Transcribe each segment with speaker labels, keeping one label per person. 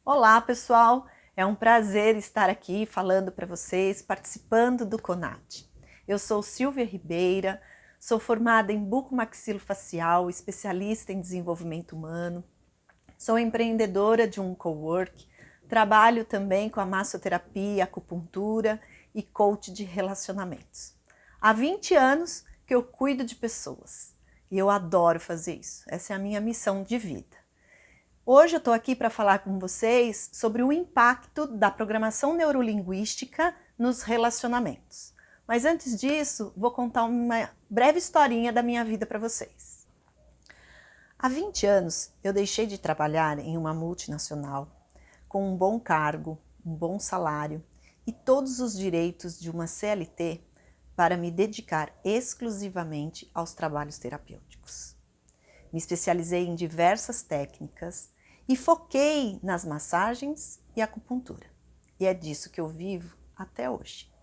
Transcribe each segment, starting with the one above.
Speaker 1: Olá, pessoal! É um prazer estar aqui falando para vocês, participando do CONAT. Eu sou Silvia Ribeira, sou formada em bucomaxilofacial, especialista em desenvolvimento humano, sou empreendedora de um cowork, trabalho também com a massoterapia, acupuntura e coach de relacionamentos. Há 20 anos que eu cuido de pessoas e eu adoro fazer isso, essa é a minha missão de vida. Hoje eu estou aqui para falar com vocês sobre o impacto da programação neurolinguística nos relacionamentos. Mas antes disso, vou contar uma breve historinha da minha vida para vocês. Há 20 anos, eu deixei de trabalhar em uma multinacional com um bom cargo, um bom salário e todos os direitos de uma CLT para me dedicar exclusivamente aos trabalhos terapêuticos. Me especializei em diversas técnicas e foquei nas massagens e acupuntura. E é disso que eu vivo até hoje.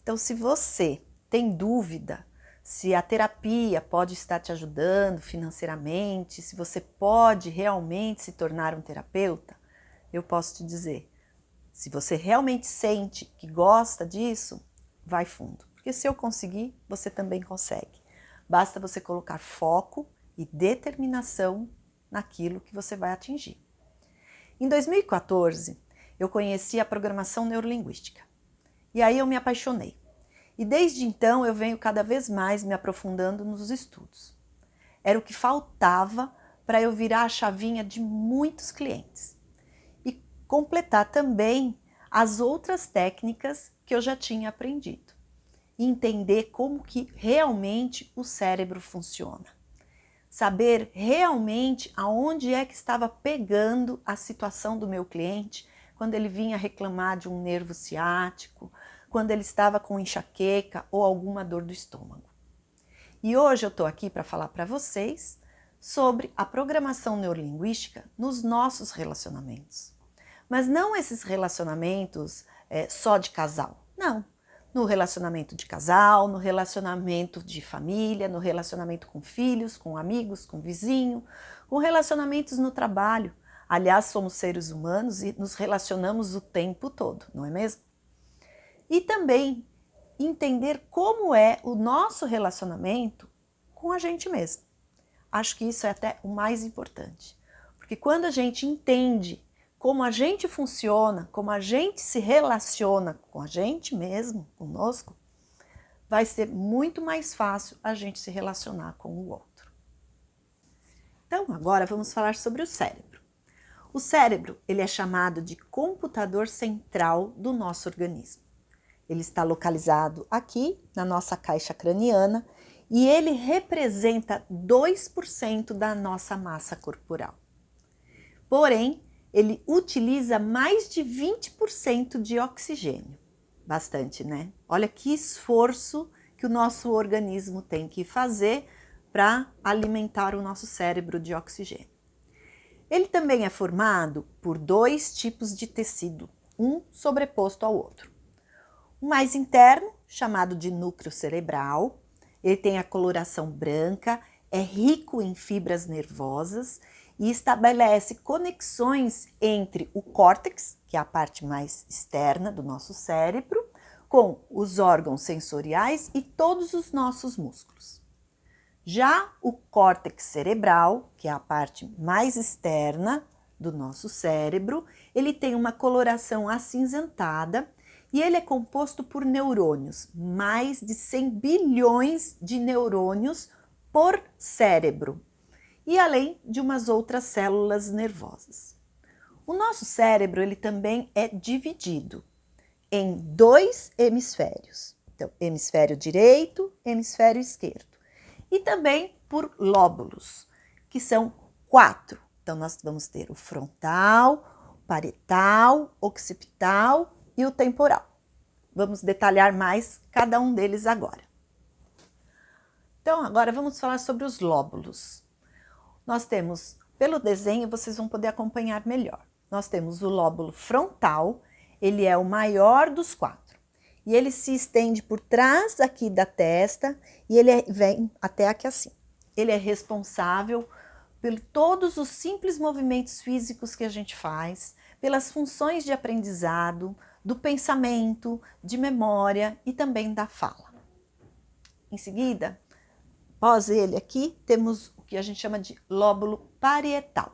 Speaker 1: Então, se você tem dúvida se a terapia pode estar te ajudando financeiramente, se você pode realmente se tornar um terapeuta, eu posso te dizer, se você realmente sente que gosta disso, vai fundo. Porque se eu conseguir, você também consegue. Basta você colocar foco e determinação naquilo que você vai atingir. Em 2014, eu conheci a programação neurolinguística e aí eu me apaixonei. E desde então eu venho cada vez mais me aprofundando nos estudos. Era o que faltava para eu virar a chavinha de muitos clientes e completar também as outras técnicas que eu já tinha aprendido. E entender como que realmente o cérebro funciona. Saber realmente aonde é que estava pegando a situação do meu cliente quando ele vinha reclamar de um nervo ciático, quando ele estava com enxaqueca ou alguma dor do estômago. E hoje eu estou aqui para falar para vocês sobre a programação neurolinguística nos nossos relacionamentos. Mas não esses relacionamentos só de casal, não. No relacionamento de casal, no relacionamento de família, no relacionamento com filhos, com amigos, com vizinho, com relacionamentos no trabalho. Aliás, somos seres humanos e nos relacionamos o tempo todo, não é mesmo? E também entender como é o nosso relacionamento com a gente mesmo. Acho que isso é até o mais importante. Porque quando a gente entende como a gente funciona, como a gente se relaciona com a gente mesmo, conosco, vai ser muito mais fácil a gente se relacionar com o outro. Então, agora vamos falar sobre o cérebro. O cérebro, ele é chamado de computador central do nosso organismo. Ele está localizado aqui na nossa caixa craniana e ele representa 2% da nossa massa corporal. Porém, ele utiliza mais de 20% de oxigênio. Bastante, né? Olha que esforço que o nosso organismo tem que fazer para alimentar o nosso cérebro de oxigênio. Ele também é formado por dois tipos de tecido, um sobreposto ao outro. O mais interno, chamado de núcleo cerebral, ele tem a coloração branca, é rico em fibras nervosas e estabelece conexões entre o córtex, que é a parte mais externa do nosso cérebro, com os órgãos sensoriais e todos os nossos músculos. Já o córtex cerebral, que é a parte mais externa do nosso cérebro, ele tem uma coloração acinzentada e ele é composto por neurônios, mais de 100 bilhões de neurônios por cérebro, e além de umas outras células nervosas. O nosso cérebro ele também é dividido em dois hemisférios, então hemisfério direito, hemisfério esquerdo, e também por lóbulos, que são 4. Então nós vamos ter o frontal, o parietal, occipital e o temporal. Vamos detalhar mais cada um deles agora. Então agora vamos falar sobre os lóbulos. Nós temos, pelo desenho vocês vão poder acompanhar melhor. Nós temos o lóbulo frontal, ele é o maior dos 4. E ele se estende por trás aqui da testa e ele vem até aqui assim. Ele é responsável por todos os simples movimentos físicos que a gente faz, pelas funções de aprendizado, do pensamento, de memória e também da fala. Em seguida, após ele aqui, temos o que a gente chama de lóbulo parietal.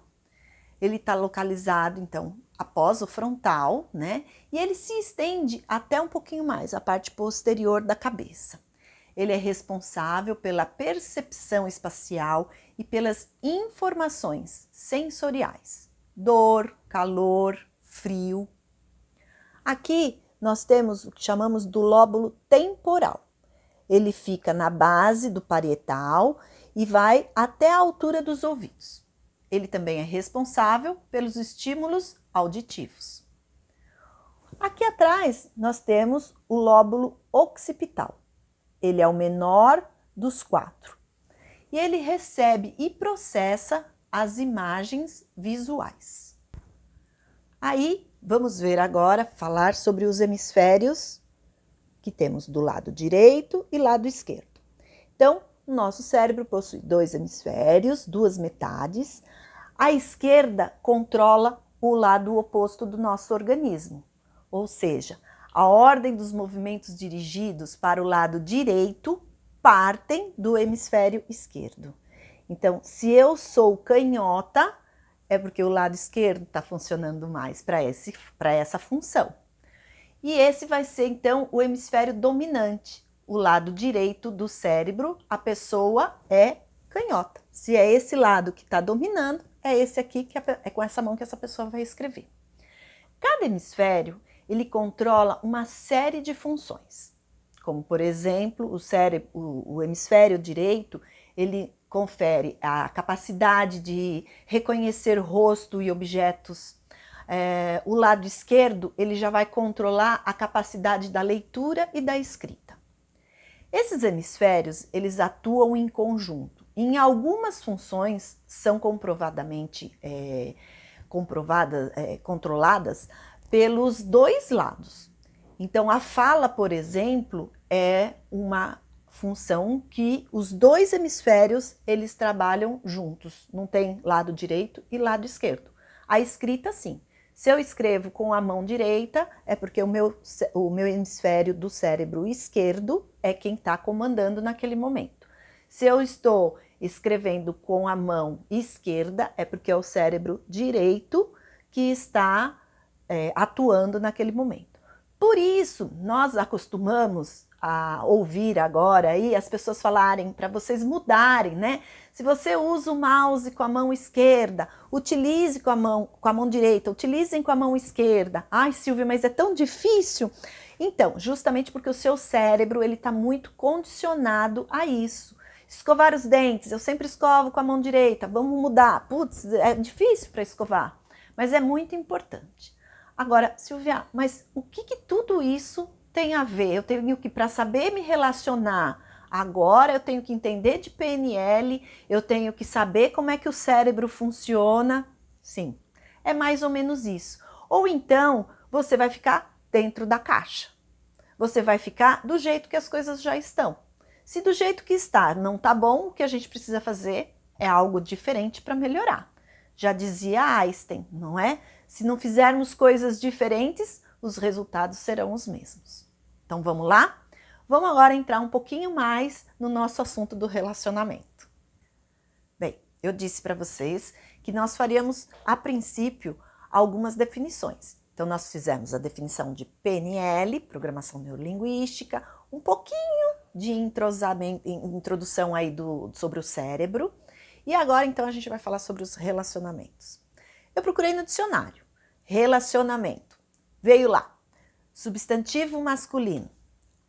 Speaker 1: Ele está localizado, então, após o frontal, né? E ele se estende até um pouquinho mais, a parte posterior da cabeça. Ele é responsável pela percepção espacial e pelas informações sensoriais. Dor, calor, frio. Aqui nós temos o que chamamos do lóbulo temporal. Ele fica na base do parietal e vai até a altura dos ouvidos. Ele também é responsável pelos estímulos auditivos. Aqui atrás nós temos o lóbulo occipital. Ele é o menor dos 4 e ele recebe e processa as imagens visuais. Aí vamos ver agora, falar sobre os hemisférios que temos do lado direito e lado esquerdo. Então, o nosso cérebro possui 2 hemisférios, 2 metades. A esquerda controla o lado oposto do nosso organismo, ou seja, a ordem dos movimentos dirigidos para o lado direito partem do hemisfério esquerdo. Então, se eu sou canhota, é porque o lado esquerdo está funcionando mais para essa função. E esse vai ser, então, o hemisfério dominante. O lado direito do cérebro, a pessoa é canhota. Se é esse lado que está dominando, é esse aqui, que é com essa mão que essa pessoa vai escrever. Cada hemisfério, ele controla uma série de funções. Como, por exemplo, o hemisfério direito, ele confere a capacidade de reconhecer rosto e objetos. O lado esquerdo, ele já vai controlar a capacidade da leitura e da escrita. Esses hemisférios, eles atuam em conjunto. Em algumas funções são comprovadamente controladas pelos 2 lados. Então, a fala, por exemplo, é uma função que os 2 hemisférios, eles trabalham juntos. Não tem lado direito e lado esquerdo. A escrita, sim. Se eu escrevo com a mão direita, é porque o meu hemisfério do cérebro esquerdo é quem está comandando naquele momento. Se eu estou escrevendo com a mão esquerda, é porque é o cérebro direito que está atuando naquele momento. Por isso, nós acostumamos a ouvir agora aí as pessoas falarem para vocês mudarem, né? Se você usa o mouse com a mão esquerda, utilize com a mão direita, utilizem com a mão esquerda. Ai, Silvia, mas é tão difícil. Então, justamente porque o seu cérebro ele está muito condicionado a isso. Escovar os dentes, eu sempre escovo com a mão direita, vamos mudar. Putz, é difícil para escovar, mas é muito importante. Agora, Silvia, mas o que tudo isso tem a ver? Eu tenho que, para saber me relacionar agora, eu tenho que entender de PNL, eu tenho que saber como é que o cérebro funciona. Sim, é mais ou menos isso. Ou então, você vai ficar dentro da caixa. Você vai ficar do jeito que as coisas já estão. Se do jeito que está não tá bom, o que a gente precisa fazer é algo diferente para melhorar. Já dizia Einstein, não é? Se não fizermos coisas diferentes, os resultados serão os mesmos. Então vamos lá? Vamos agora entrar um pouquinho mais no nosso assunto do relacionamento. Bem, eu disse para vocês que nós faríamos, a princípio, algumas definições. Então nós fizemos a definição de PNL, Programação Neurolinguística, um pouquinho de introdução aí sobre o cérebro. E agora, então, a gente vai falar sobre os relacionamentos. Eu procurei no dicionário. Relacionamento. Veio lá. Substantivo masculino.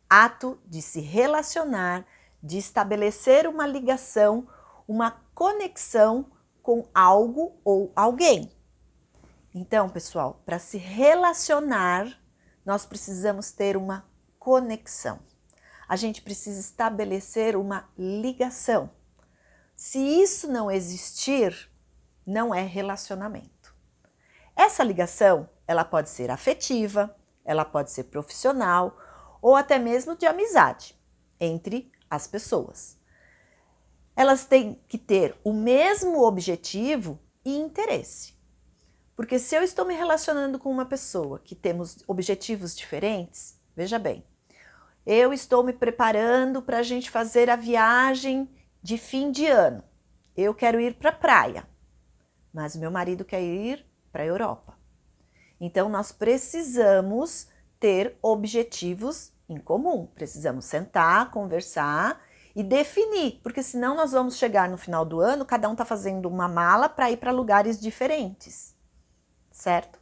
Speaker 1: Ato de se relacionar, de estabelecer uma ligação, uma conexão com algo ou alguém. Então, pessoal, para se relacionar, nós precisamos ter uma conexão. A gente precisa estabelecer uma ligação. Se isso não existir, não é relacionamento. Essa ligação, ela pode ser afetiva, ela pode ser profissional ou até mesmo de amizade entre as pessoas. Elas têm que ter o mesmo objetivo e interesse. Porque se eu estou me relacionando com uma pessoa que temos objetivos diferentes, veja bem, eu estou me preparando para a gente fazer a viagem de fim de ano. Eu quero ir para a praia, mas meu marido quer ir para a Europa. Então, nós precisamos ter objetivos em comum. Precisamos sentar, conversar e definir, porque senão nós vamos chegar no final do ano, cada um está fazendo uma mala para ir para lugares diferentes, certo?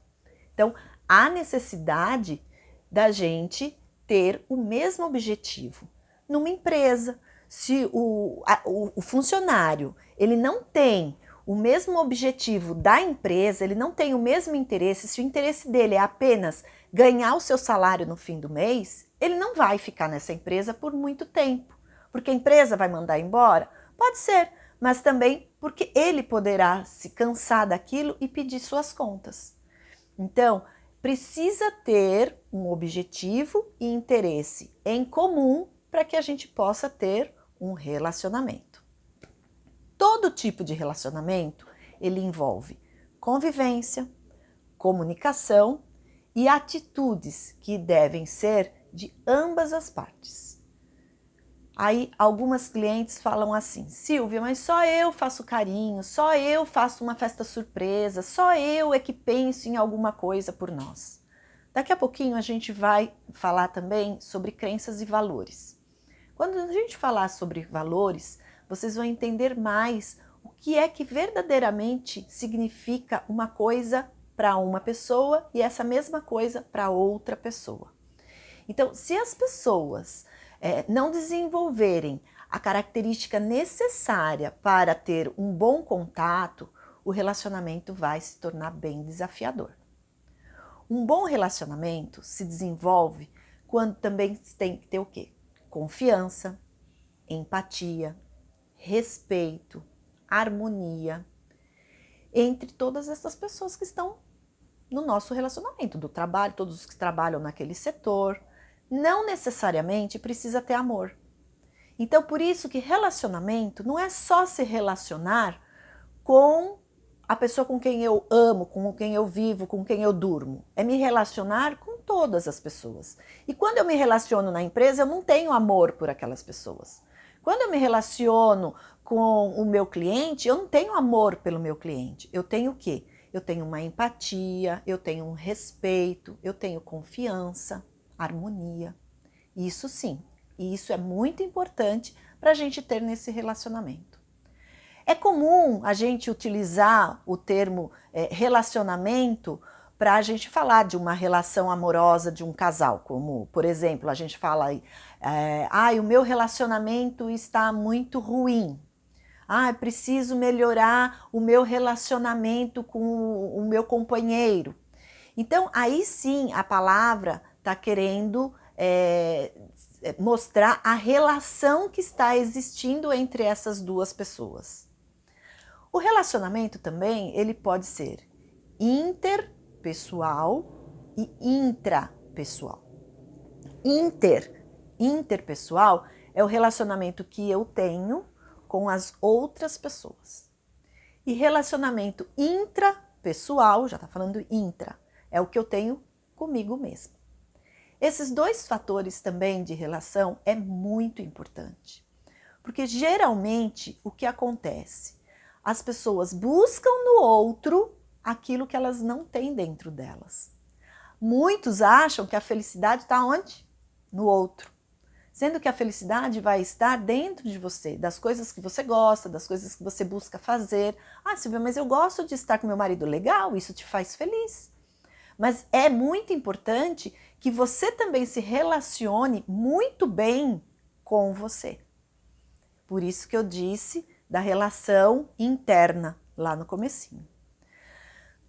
Speaker 1: Então, há necessidade da gente ter o mesmo objetivo. Numa empresa, se o funcionário ele não tem o mesmo objetivo da empresa, ele não tem o mesmo interesse, se o interesse dele é apenas ganhar o seu salário no fim do mês, ele não vai ficar nessa empresa por muito tempo. Porque a empresa vai mandar embora? Pode ser, mas também porque ele poderá se cansar daquilo e pedir suas contas. Então, precisa ter um objetivo e interesse em comum para que a gente possa ter um relacionamento. Todo tipo de relacionamento, ele envolve convivência, comunicação e atitudes que devem ser de ambas as partes. Aí algumas clientes falam assim: Silvia, mas só eu faço carinho, só eu faço uma festa surpresa, só eu é que penso em alguma coisa por nós. Daqui a pouquinho a gente vai falar também sobre crenças e valores. Quando a gente falar sobre valores, vocês vão entender mais o que é que verdadeiramente significa uma coisa para uma pessoa e essa mesma coisa para outra pessoa. Então, se as pessoas não desenvolverem a característica necessária para ter um bom contato, o relacionamento vai se tornar bem desafiador. Um bom relacionamento se desenvolve quando também tem que ter o quê? Confiança, empatia, respeito, harmonia entre todas essas pessoas que estão no nosso relacionamento, do trabalho, todos os que trabalham naquele setor. Não necessariamente precisa ter amor. Então, por isso que relacionamento não é só se relacionar com a pessoa com quem eu amo, com quem eu vivo, com quem eu durmo. É me relacionar com todas as pessoas. E quando eu me relaciono na empresa, eu não tenho amor por aquelas pessoas. Quando eu me relaciono com o meu cliente, eu não tenho amor pelo meu cliente. Eu tenho o quê? Eu tenho uma empatia, eu tenho um respeito, eu tenho confiança, harmonia. Isso sim, e isso é muito importante para a gente ter nesse relacionamento. É comum a gente utilizar o termo relacionamento para a gente falar de uma relação amorosa de um casal, como, por exemplo, a gente fala o meu relacionamento está muito ruim. Preciso melhorar o meu relacionamento com o meu companheiro. Então, aí sim, a palavra está querendo mostrar a relação que está existindo entre essas duas pessoas. O relacionamento também, ele pode ser interpessoal e intrapessoal. Interpessoal é o relacionamento que eu tenho com as outras pessoas. E relacionamento intrapessoal, já está falando intra, é o que eu tenho comigo mesmo. Esses dois fatores também de relação é muito importante, porque geralmente o que acontece? As pessoas buscam no outro aquilo que elas não têm dentro delas. Muitos acham que a felicidade está onde? No outro. Sendo que a felicidade vai estar dentro de você, das coisas que você gosta, das coisas que você busca fazer. Silvia, mas eu gosto de estar com meu marido. Legal, isso te faz feliz. Mas é muito importante que você também se relacione muito bem com você. Por isso que eu disse da relação interna lá no comecinho.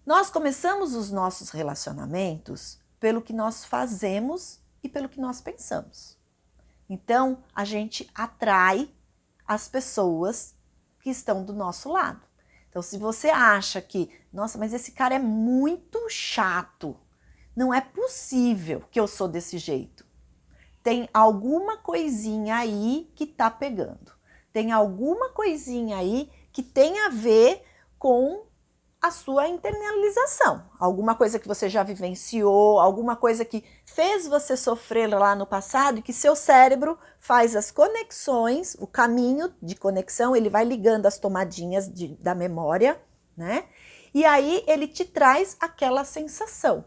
Speaker 1: Nós começamos os nossos relacionamentos pelo que nós fazemos e pelo que nós pensamos. Então, a gente atrai as pessoas que estão do nosso lado. Então, se você acha que, nossa, mas esse cara é muito chato, não é possível que eu sou desse jeito. Tem alguma coisinha aí que tá pegando. Tem alguma coisinha aí que tem a ver com a sua internalização, alguma coisa que você já vivenciou, alguma coisa que fez você sofrer lá no passado e que seu cérebro faz as conexões, o caminho de conexão, ele vai ligando as tomadinhas da memória, né? E aí ele te traz aquela sensação.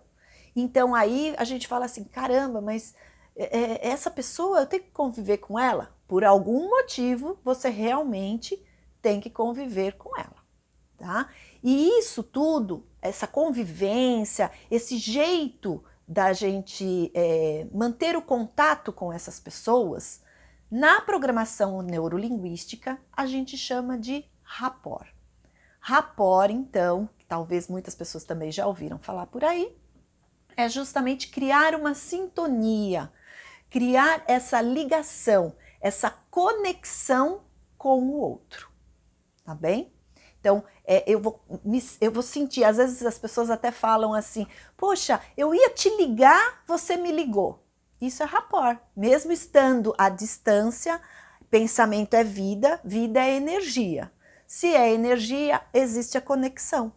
Speaker 1: Então aí a gente fala assim, caramba, mas essa pessoa, eu tenho que conviver com ela? Por algum motivo, você realmente tem que conviver com ela, tá? E isso tudo, essa convivência, esse jeito da gente manter o contato com essas pessoas, na programação neurolinguística, a gente chama de rapport. Rapport, então, que talvez muitas pessoas também já ouviram falar por aí, é justamente criar uma sintonia, criar essa ligação, essa conexão com o outro, tá bem? Então, eu vou sentir, às vezes as pessoas até falam assim, poxa, eu ia te ligar, você me ligou. Isso é rapport. Mesmo estando à distância, pensamento é vida, vida é energia. Se é energia, existe a conexão.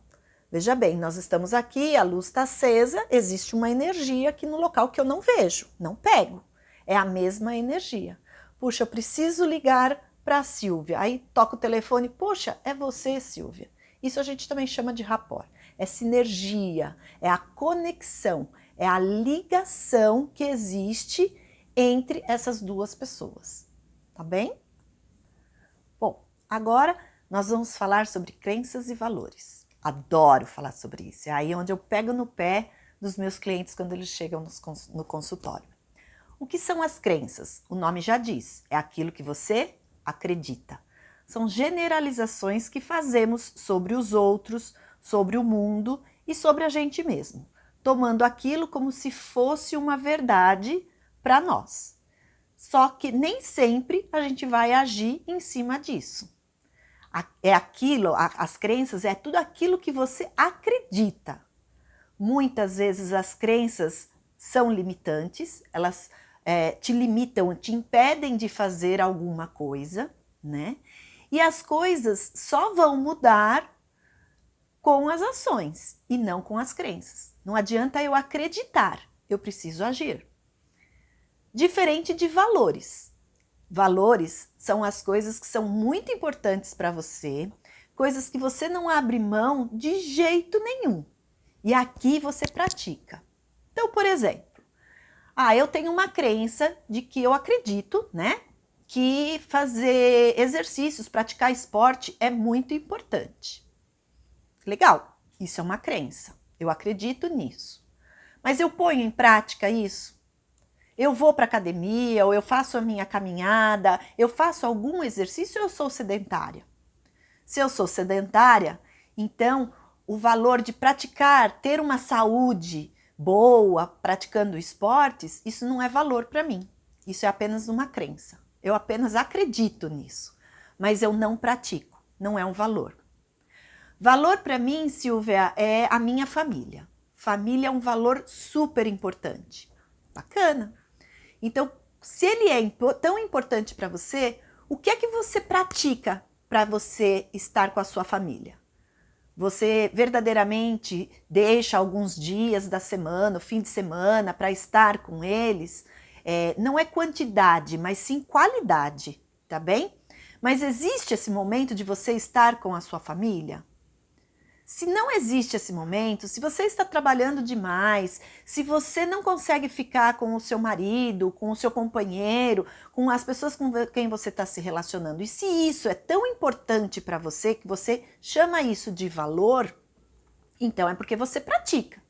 Speaker 1: Veja bem, nós estamos aqui, a luz está acesa, existe uma energia aqui no local que eu não vejo, não pego. É a mesma energia. Puxa, eu preciso ligar para a Silvia. Aí toca o telefone, poxa, é você, Silvia. Isso a gente também chama de rapport. É sinergia, é a conexão, é a ligação que existe entre essas duas pessoas. Tá bem? Bom, agora nós vamos falar sobre crenças e valores. Adoro falar sobre isso. É aí onde eu pego no pé dos meus clientes quando eles chegam no consultório. O que são as crenças? O nome já diz, é aquilo que você acredita. São generalizações que fazemos sobre os outros, sobre o mundo e sobre a gente mesmo, tomando aquilo como se fosse uma verdade para nós. Só que nem sempre a gente vai agir em cima disso. É aquilo, as crenças é tudo aquilo que você acredita. Muitas vezes as crenças são limitantes, elas te limitam, te impedem de fazer alguma coisa, né? E as coisas só vão mudar com as ações e não com as crenças. Não adianta eu acreditar, eu preciso agir. Diferente de valores. Valores são as coisas que são muito importantes para você, coisas que você não abre mão de jeito nenhum. E aqui você pratica. Então, por exemplo, eu tenho uma crença de que eu acredito, né, que fazer exercícios, praticar esporte é muito importante. Legal, isso é uma crença. Eu acredito nisso. Mas eu ponho em prática isso? Eu vou para a academia, ou eu faço a minha caminhada, eu faço algum exercício ou eu sou sedentária? Se eu sou sedentária, então o valor de praticar, ter uma saúde boa, praticando esportes, isso não é valor para mim. Isso é apenas uma crença. Eu apenas acredito nisso, mas eu não pratico, não é um valor. Valor para mim, Silvia, é a minha família. Família é um valor super importante. Bacana. Então, se ele é tão importante para você, o que é que você pratica para você estar com a sua família? Você verdadeiramente deixa alguns dias da semana, o fim de semana, para estar com eles? Não é quantidade, mas sim qualidade, tá bem? Mas existe esse momento de você estar com a sua família? Se não existe esse momento, se você está trabalhando demais, se você não consegue ficar com o seu marido, com o seu companheiro, com as pessoas com quem você está se relacionando, e se isso é tão importante para você, que você chama isso de valor, então é porque você pratica.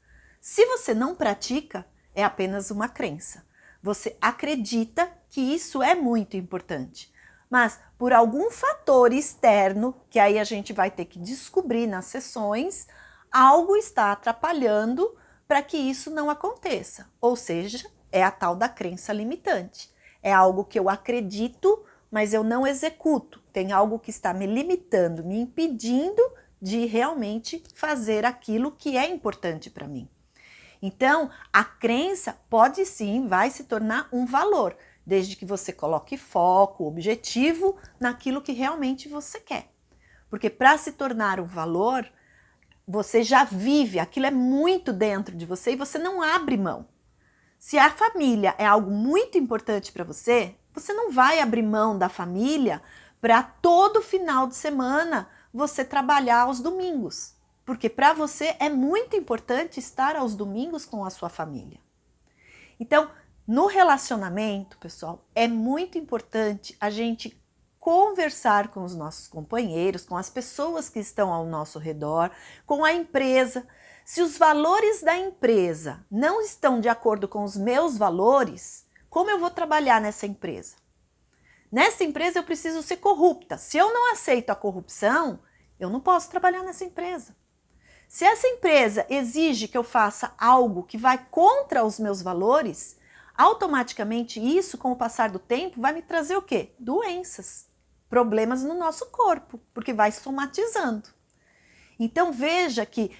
Speaker 1: Se você não pratica, é apenas uma crença. Você acredita que isso é muito importante. Mas por algum fator externo, que aí a gente vai ter que descobrir nas sessões, algo está atrapalhando para que isso não aconteça. Ou seja, é a tal da crença limitante. É algo que eu acredito, mas eu não executo. Tem algo que está me limitando, me impedindo de realmente fazer aquilo que é importante para mim. Então, a crença pode sim, vai se tornar um valor, desde que você coloque foco, objetivo naquilo que realmente você quer. Porque para se tornar um valor, você já vive, aquilo é muito dentro de você e você não abre mão. Se a família é algo muito importante para você, você não vai abrir mão da família para todo final de semana você trabalhar aos domingos. Porque para você é muito importante estar aos domingos com a sua família. Então, no relacionamento, pessoal, é muito importante a gente conversar com os nossos companheiros, com as pessoas que estão ao nosso redor, com a empresa. Se os valores da empresa não estão de acordo com os meus valores, como eu vou trabalhar nessa empresa? Nessa empresa eu preciso ser corrupta. Se eu não aceito a corrupção, eu não posso trabalhar nessa empresa. Se essa empresa exige que eu faça algo que vai contra os meus valores, automaticamente isso, com o passar do tempo, vai me trazer o quê? Doenças, problemas no nosso corpo, porque vai somatizando. Então veja que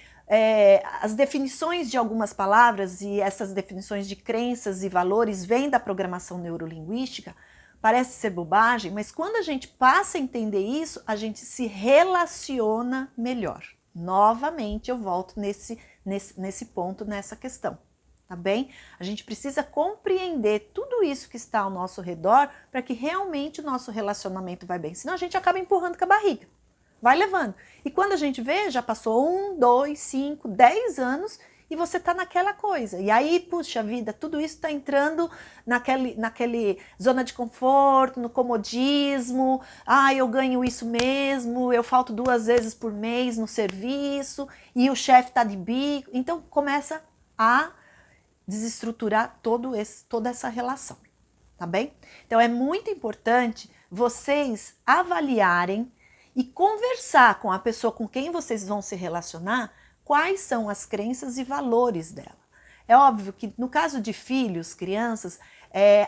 Speaker 1: as definições de algumas palavras e essas definições de crenças e valores vêm da programação neurolinguística, parece ser bobagem, mas quando a gente passa a entender isso, a gente se relaciona melhor. Novamente eu volto nesse ponto, nessa questão, tá bem? A gente precisa compreender tudo isso que está ao nosso redor para que realmente o nosso relacionamento vai bem, senão a gente acaba empurrando com a barriga, vai levando. E quando a gente vê, já passou 1, 2, 5, 10 anos e você tá naquela coisa. E aí, puxa vida, tudo isso tá entrando naquele zona de conforto, no comodismo. Ah, eu ganho isso mesmo, eu falto 2 vezes por mês no serviço e o chefe tá de bico. Então começa a desestruturar toda essa relação, tá bem? Então é muito importante vocês avaliarem e conversar com a pessoa com quem vocês vão se relacionar quais são as crenças e valores dela. É óbvio que no caso de filhos, crianças,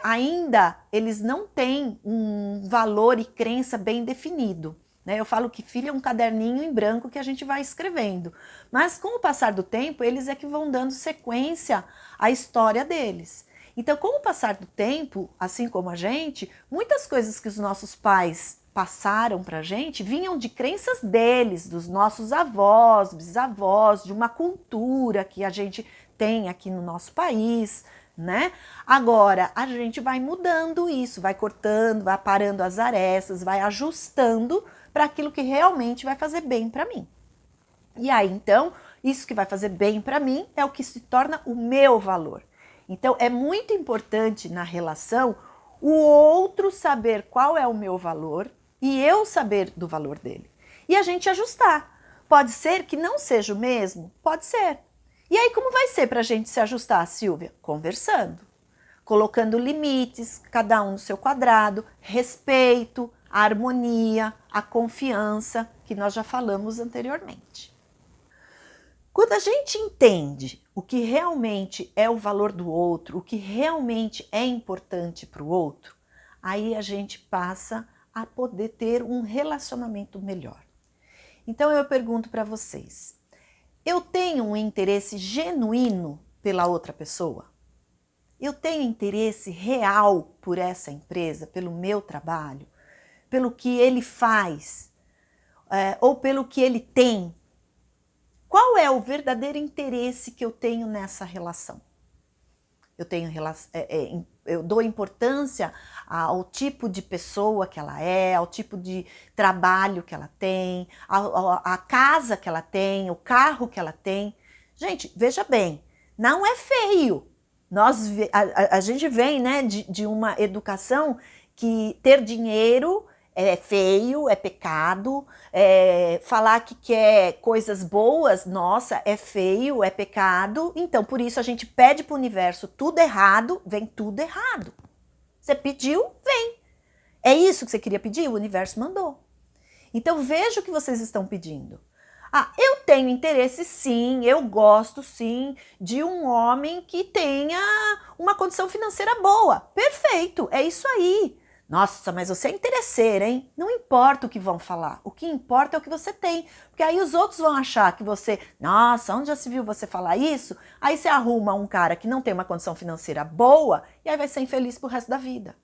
Speaker 1: ainda eles não têm um valor e crença bem definido. Né? Eu falo que filho é um caderninho em branco que a gente vai escrevendo. Mas com o passar do tempo, eles é que vão dando sequência à história deles. Então, com o passar do tempo, assim como a gente, muitas coisas que os nossos pais passaram para a gente vinham de crenças deles, dos nossos avós, bisavós, de uma cultura que a gente tem aqui no nosso país, né? Agora, a gente vai mudando isso, vai cortando, vai parando as arestas, vai ajustando para aquilo que realmente vai fazer bem para mim. E aí, então, isso que vai fazer bem para mim é o que se torna o meu valor. Então, é muito importante na relação o outro saber qual é o meu valor e eu saber do valor dele. E a gente ajustar. Pode ser que não seja o mesmo? Pode ser. E aí como vai ser para a gente se ajustar, Silvia? Conversando. Colocando limites, cada um no seu quadrado, respeito, a harmonia, a confiança, que nós já falamos anteriormente. Quando a gente entende o que realmente é o valor do outro, o que realmente é importante para o outro, aí a gente passa a poder ter um relacionamento melhor. Então eu pergunto para vocês, eu tenho um interesse genuíno pela outra pessoa? Eu tenho interesse real por essa empresa, pelo meu trabalho, pelo que ele faz, ou pelo que ele tem? Qual é o verdadeiro interesse que eu tenho nessa relação? Eu dou importância ao tipo de pessoa que ela é, ao tipo de trabalho que ela tem, a casa que ela tem, o carro que ela tem. Gente, veja bem, não é feio. A gente vem, né, de uma educação que ter dinheiro é feio, é pecado, falar que quer coisas boas, nossa, é feio, é pecado. Então, por isso a gente pede para o universo tudo errado, vem tudo errado. Você pediu, vem. É isso que você queria pedir? O universo mandou. Então, veja o que vocês estão pedindo. Ah, eu tenho interesse sim, eu gosto sim de um homem que tenha uma condição financeira boa. Perfeito, é isso aí. Nossa, mas você é interesseira, hein? Não importa o que vão falar, o que importa é o que você tem. Porque aí os outros vão achar que você, nossa, onde já se viu você falar isso? Aí você arruma um cara que não tem uma condição financeira boa e aí vai ser infeliz pro resto da vida.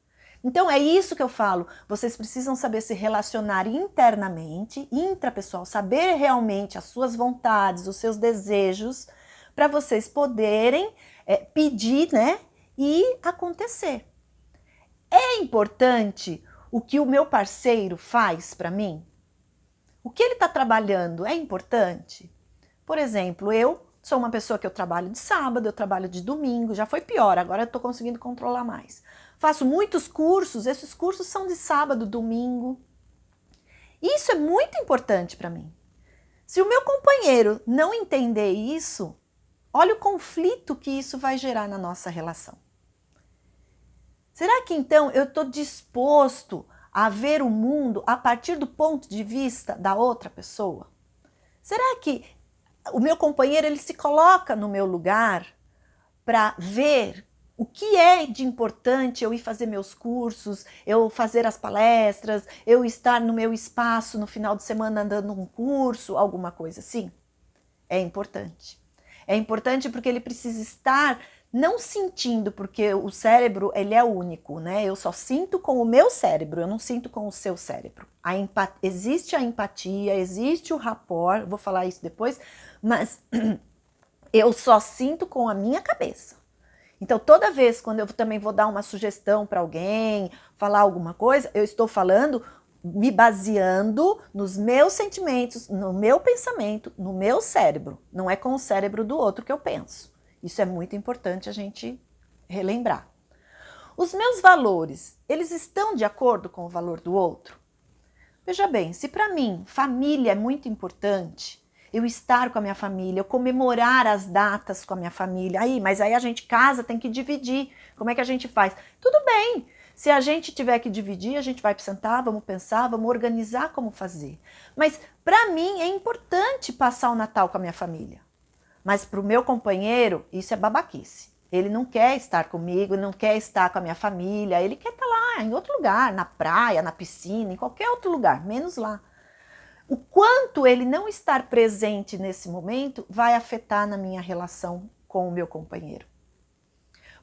Speaker 1: Então é isso que eu falo, vocês precisam saber se relacionar internamente, intrapessoal, saber realmente as suas vontades, os seus desejos, para vocês poderem pedir, né, e acontecer. É importante o que o meu parceiro faz para mim? O que ele está trabalhando é importante? Por exemplo, eu sou uma pessoa que eu trabalho de sábado, eu trabalho de domingo, já foi pior, agora eu estou conseguindo controlar mais. Faço muitos cursos, esses cursos são de sábado, domingo. Isso é muito importante para mim. Se o meu companheiro não entender isso, olha o conflito que isso vai gerar na nossa relação. Será que então eu estou disposto a ver o mundo a partir do ponto de vista da outra pessoa? Será que o meu companheiro ele se coloca no meu lugar para ver o que é de importante eu ir fazer meus cursos, eu fazer as palestras, eu estar no meu espaço no final de semana dando um curso, alguma coisa assim? É importante. É importante porque ele precisa estar não sentindo, porque o cérebro ele é único, né? Eu só sinto com o meu cérebro, eu não sinto com o seu cérebro. Existe a empatia, existe o rapport, vou falar isso depois, mas eu só sinto com a minha cabeça. Então, toda vez quando eu também vou dar uma sugestão para alguém, falar alguma coisa, eu estou falando, me baseando nos meus sentimentos, no meu pensamento, no meu cérebro. Não é com o cérebro do outro que eu penso. Isso é muito importante a gente relembrar. Os meus valores, eles estão de acordo com o valor do outro? Veja bem, se para mim família é muito importante, eu estar com a minha família, eu comemorar as datas com a minha família. Mas aí a gente casa, tem que dividir. Como é que a gente faz? Tudo bem. Se a gente tiver que dividir, a gente vai sentar, vamos pensar, vamos organizar como fazer. Mas para mim é importante passar o Natal com a minha família. Mas para o meu companheiro, isso é babaquice. Ele não quer estar comigo, não quer estar com a minha família, ele quer estar lá em outro lugar, na praia, na piscina, em qualquer outro lugar, menos lá. O quanto ele não estar presente nesse momento vai afetar na minha relação com o meu companheiro.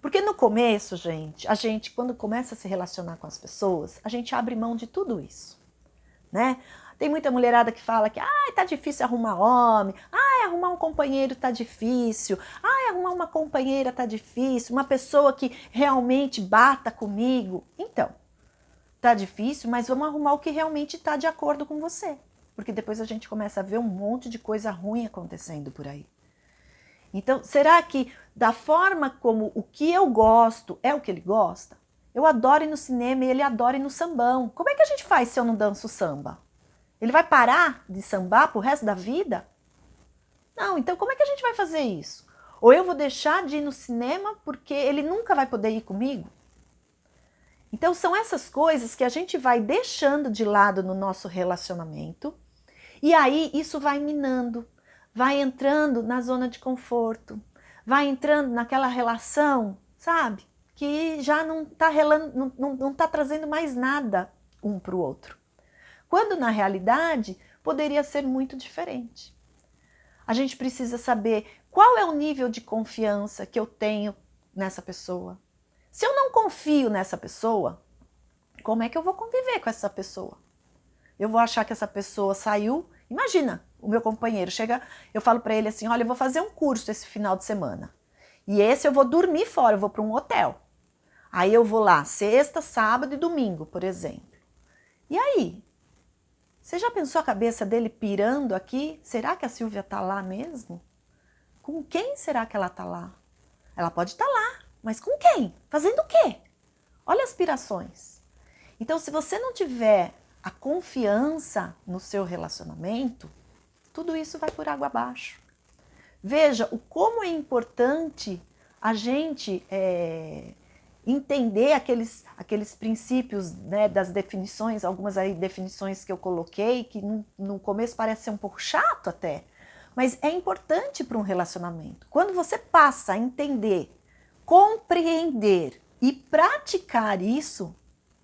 Speaker 1: Porque no começo, a gente quando começa a se relacionar com as pessoas, a gente abre mão de tudo isso, né? Tem muita mulherada que fala que tá difícil arrumar homem, arrumar um companheiro tá difícil, arrumar uma companheira tá difícil, uma pessoa que realmente bata comigo. Então, tá difícil, mas vamos arrumar o que realmente tá de acordo com você. Porque depois a gente começa a ver um monte de coisa ruim acontecendo por aí. Então, será que da forma como o que eu gosto é o que ele gosta? Eu adoro ir no cinema e ele adora ir no sambão. Como é que a gente faz se eu não danço samba? Ele vai parar de sambar pro resto da vida? Não, então como é que a gente vai fazer isso? Ou eu vou deixar de ir no cinema porque ele nunca vai poder ir comigo? Então são essas coisas que a gente vai deixando de lado no nosso relacionamento. E aí isso vai minando, vai entrando na zona de conforto, vai entrando naquela relação, sabe? Que já não tá trazendo mais nada um para o outro. Quando na realidade poderia ser muito diferente. A gente precisa saber qual é o nível de confiança que eu tenho nessa pessoa. Se eu não confio nessa pessoa, como é que eu vou conviver com essa pessoa? Eu vou achar que essa pessoa saiu. Imagina, o meu companheiro chega, eu falo para ele assim, olha, eu vou fazer um curso esse final de semana. E esse eu vou dormir fora, eu vou para um hotel. Aí eu vou lá, sexta, sábado e domingo, por exemplo. E aí? Você já pensou a cabeça dele pirando aqui? Será que a Silvia tá lá mesmo? Com quem será que ela tá lá? Ela pode estar lá, mas com quem? Fazendo o quê? Olha as pirações. Então, se você não tiver a confiança no seu relacionamento, tudo isso vai por água abaixo. Veja o como é importante a gente entender aqueles princípios, né, das definições, algumas aí definições que eu coloquei, que no começo parece ser um pouco chato até, mas é importante para um relacionamento. Quando você passa a entender, compreender e praticar isso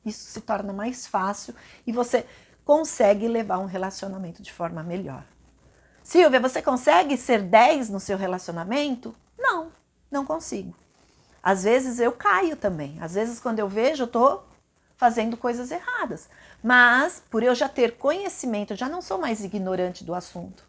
Speaker 1: se torna mais fácil e você consegue levar um relacionamento de forma melhor. Silvia, você consegue ser 10 no seu relacionamento? Não, não consigo. Às vezes eu caio também. Às vezes quando eu vejo, eu tô fazendo coisas erradas. Mas, por eu já ter conhecimento, eu já não sou mais ignorante do assunto.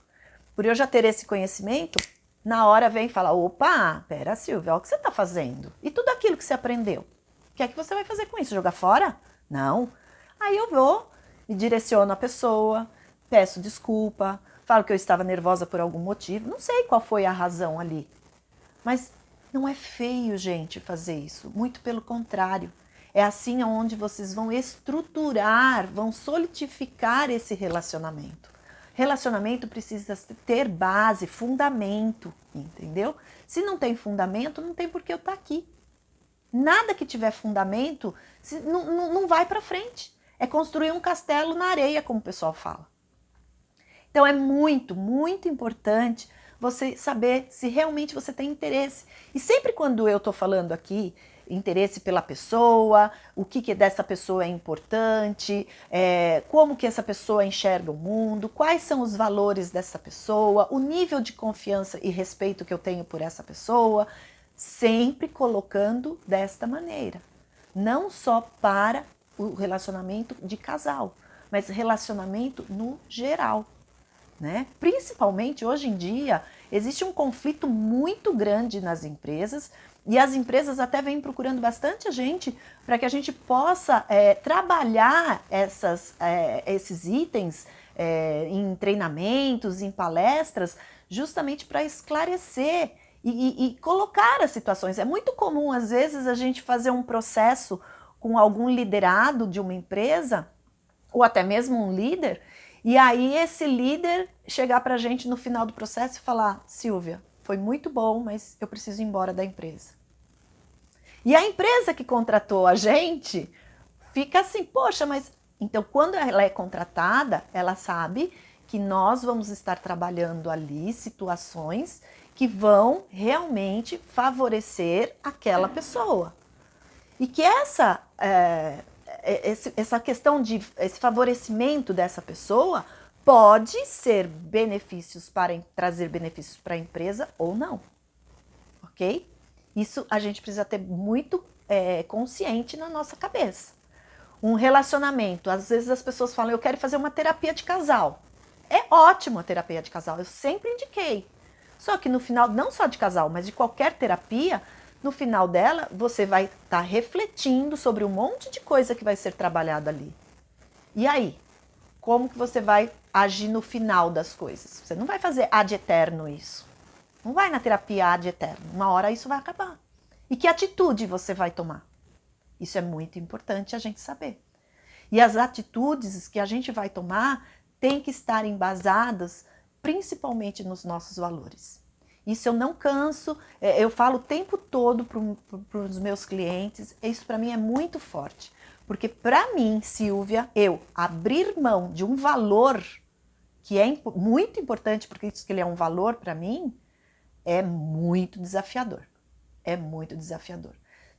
Speaker 1: Por eu já ter esse conhecimento, na hora vem e fala, opa, pera Silvia, olha o que você está fazendo. E tudo aquilo que você aprendeu, o que é que você vai fazer com isso? Jogar fora? Não. Aí eu vou, me direciono a pessoa, peço desculpa, falo que eu estava nervosa por algum motivo, não sei qual foi a razão ali. Mas não é feio, gente, fazer isso. Muito pelo contrário. É assim onde vocês vão estruturar, vão solidificar esse relacionamento. Relacionamento precisa ter base, fundamento, entendeu? Se não tem fundamento, não tem por que eu estar aqui. Nada que tiver fundamento não vai para frente. É construir um castelo na areia, como o pessoal fala. Então é muito, muito importante você saber se realmente você tem interesse. E sempre quando eu estou falando aqui, interesse pela pessoa, o que dessa pessoa é importante, como que essa pessoa enxerga o mundo, quais são os valores dessa pessoa, o nível de confiança e respeito que eu tenho por essa pessoa, sempre colocando desta maneira. Não só para o relacionamento de casal, mas relacionamento no geral. Né? Principalmente hoje em dia, existe um conflito muito grande nas empresas e as empresas até vêm procurando bastante a gente para que a gente possa trabalhar esses itens em treinamentos, em palestras, justamente para esclarecer e colocar as situações. É muito comum, às vezes, a gente fazer um processo com algum liderado de uma empresa, ou até mesmo um líder, e aí esse líder chegar para a gente no final do processo e falar, Silvia, foi muito bom, mas eu preciso ir embora da empresa. E a empresa que contratou a gente fica assim, poxa, mas... Então quando ela é contratada, ela sabe que nós vamos estar trabalhando ali situações que vão realmente favorecer aquela pessoa. E que essa questão de esse favorecimento dessa pessoa pode ser trazer benefícios para a empresa ou não, ok? Isso a gente precisa ter muito consciente na nossa cabeça. Um relacionamento, às vezes as pessoas falam, eu quero fazer uma terapia de casal. É ótimo a terapia de casal, eu sempre indiquei. Só que no final, não só de casal, mas de qualquer terapia, no final dela, você vai estar refletindo sobre um monte de coisa que vai ser trabalhada ali. E aí? Como que você vai agir no final das coisas? Você não vai fazer ad eterno isso. Não vai na terapia ad eterno. Uma hora isso vai acabar. E que atitude você vai tomar? Isso é muito importante a gente saber. E as atitudes que a gente vai tomar têm que estar embasadas principalmente nos nossos valores. Isso eu não canso, eu falo o tempo todo para os meus clientes, isso para mim é muito forte. Porque para mim, Silvia, eu abrir mão de um valor que é muito importante, porque isso que ele é um valor para mim, é muito desafiador. É muito desafiador.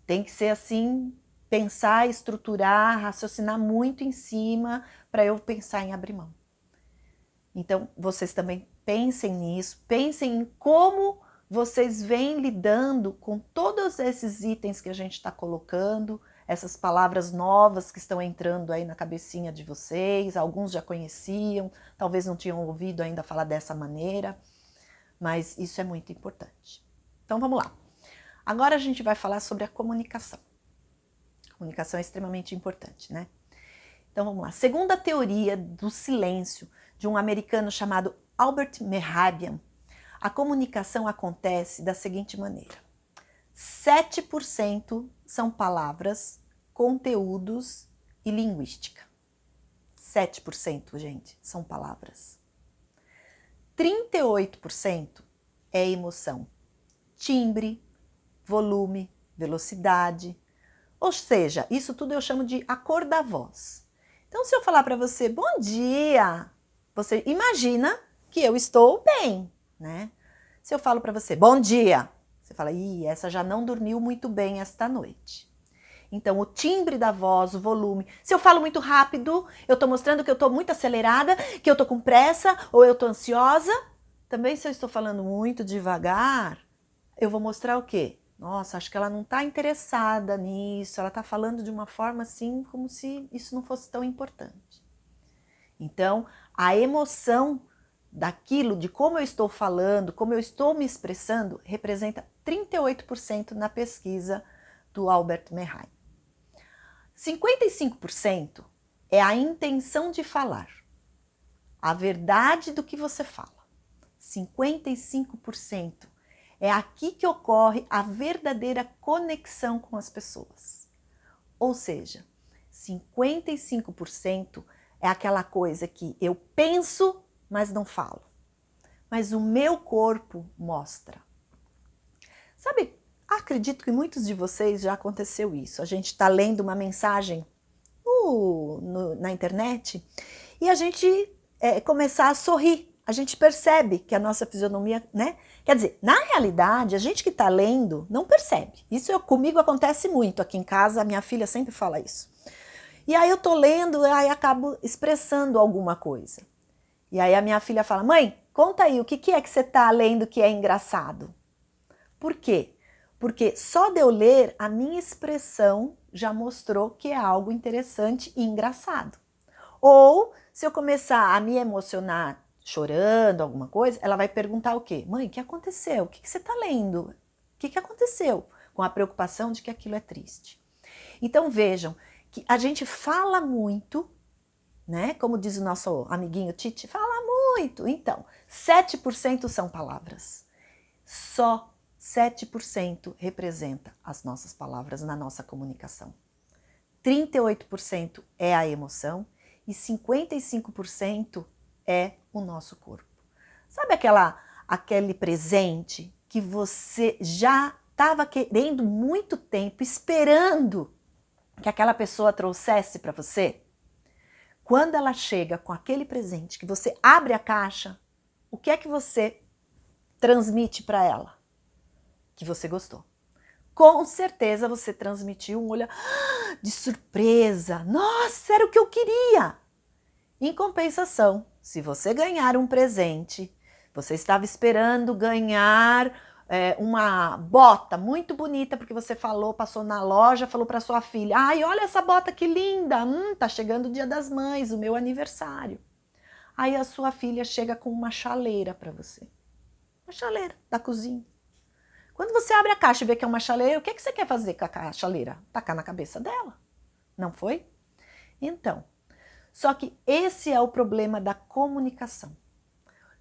Speaker 1: Tem que ser assim, pensar, estruturar, raciocinar muito em cima para eu pensar em abrir mão. Então, vocês também pensem nisso, pensem em como vocês vêm lidando com todos esses itens que a gente está colocando, essas palavras novas que estão entrando aí na cabecinha de vocês, alguns já conheciam, talvez não tinham ouvido ainda falar dessa maneira, mas isso é muito importante. Então, vamos lá. Agora a gente vai falar sobre a comunicação. A comunicação é extremamente importante, né? Então, vamos lá. Segundo a teoria do silêncio, de um americano chamado Albert Mehrabian, a comunicação acontece da seguinte maneira. 7% são palavras, conteúdos e linguística. 7%, gente, são palavras. 38% é emoção, timbre, volume, velocidade. Ou seja, isso tudo eu chamo de a cor da voz. Então, se eu falar para você, bom dia, você imagina que eu estou bem, né? Se eu falo para você, bom dia, você fala, essa já não dormiu muito bem esta noite. Então, o timbre da voz, o volume. Se eu falo muito rápido, eu estou mostrando que eu estou muito acelerada, que eu estou com pressa ou eu estou ansiosa. Também, se eu estou falando muito devagar, eu vou mostrar o quê? Nossa, acho que ela não está interessada nisso, ela está falando de uma forma assim, como se isso não fosse tão importante. Então, a emoção daquilo, de como eu estou falando, como eu estou me expressando, representa 38% na pesquisa do Albert Merheim. 55% é a intenção de falar, a verdade do que você fala. 55% é aqui que ocorre a verdadeira conexão com as pessoas. Ou seja, 55% é aquela coisa que eu penso, mas não falo. Mas o meu corpo mostra. Sabe, acredito que muitos de vocês já aconteceu isso. A gente está lendo uma mensagem na internet e a gente começar a sorrir. A gente percebe que a nossa fisionomia, né? Quer dizer, na realidade, a gente que está lendo não percebe. Isso comigo acontece muito aqui em casa, a minha filha sempre fala isso. E aí eu tô lendo, aí acabo expressando alguma coisa. E aí a minha filha fala, mãe, conta aí, o que é que você tá lendo que é engraçado? Por quê? Porque só de eu ler, a minha expressão já mostrou que é algo interessante e engraçado. Ou, se eu começar a me emocionar chorando, alguma coisa, ela vai perguntar o quê? Mãe, o que aconteceu? O que você tá lendo? O que aconteceu? Com a preocupação de que aquilo é triste. Então vejam, que a gente fala muito, né? Como diz o nosso amiguinho Tite, fala muito. Então, 7% são palavras. Só 7% representa as nossas palavras na nossa comunicação. 38% é a emoção e 55% é o nosso corpo. Sabe aquele presente que você já estava querendo muito tempo, esperando que aquela pessoa trouxesse para você? Quando ela chega com aquele presente, que você abre a caixa, o que é que você transmite para ela? Que você gostou. Com certeza você transmitiu um olhar de surpresa. Nossa, era o que eu queria! Em compensação, se você ganhar um presente, você estava esperando ganhar uma bota muito bonita, porque você passou na loja, falou para sua filha, ai, olha essa bota que linda, tá chegando o Dia das Mães, o meu aniversário. Aí a sua filha chega com uma chaleira para você. Uma chaleira da cozinha. Quando você abre a caixa e vê que é uma chaleira, o que você quer fazer com a chaleira? Tacar na cabeça dela. Não foi? Então, só que esse é o problema da comunicação.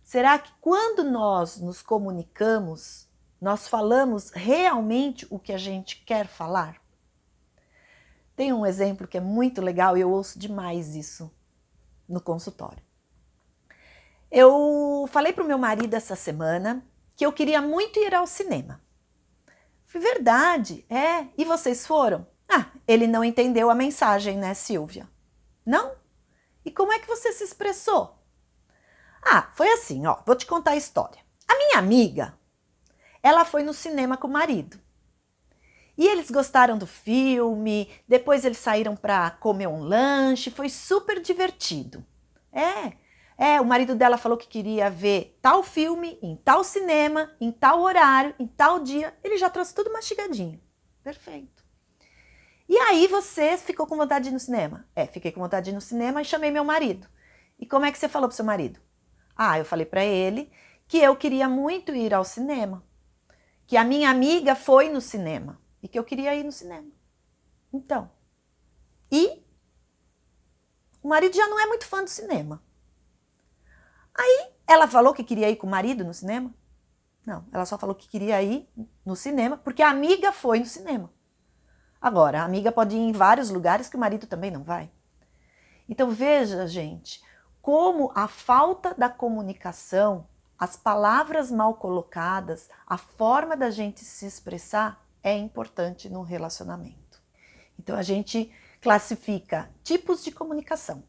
Speaker 1: Será que quando nós nos comunicamos, nós falamos realmente o que a gente quer falar? Tem um exemplo que é muito legal e eu ouço demais isso no consultório. Eu falei para o meu marido essa semana que eu queria muito ir ao cinema. Falei, verdade, é. E vocês foram? Ah, ele não entendeu a mensagem, né, Silvia? Não? E como é que você se expressou? Ah, foi assim, ó, vou te contar a história. A minha amiga, ela foi no cinema com o marido. E eles gostaram do filme, depois eles saíram para comer um lanche, foi super divertido. O marido dela falou que queria ver tal filme, em tal cinema, em tal horário, em tal dia. Ele já trouxe tudo mastigadinho. Perfeito. E aí você ficou com vontade de ir no cinema? Fiquei com vontade de ir no cinema e chamei meu marido. E como é que você falou pro seu marido? Ah, eu falei para ele que eu queria muito ir ao cinema. Que a minha amiga foi no cinema. E que eu queria ir no cinema. Então. E o marido já não é muito fã do cinema. Aí ela falou que queria ir com o marido no cinema? Não, ela só falou que queria ir no cinema porque a amiga foi no cinema. Agora, a amiga pode ir em vários lugares que o marido também não vai. Então veja, gente, como a falta da comunicação, as palavras mal colocadas, a forma da gente se expressar é importante no relacionamento. Então a gente classifica tipos de comunicação.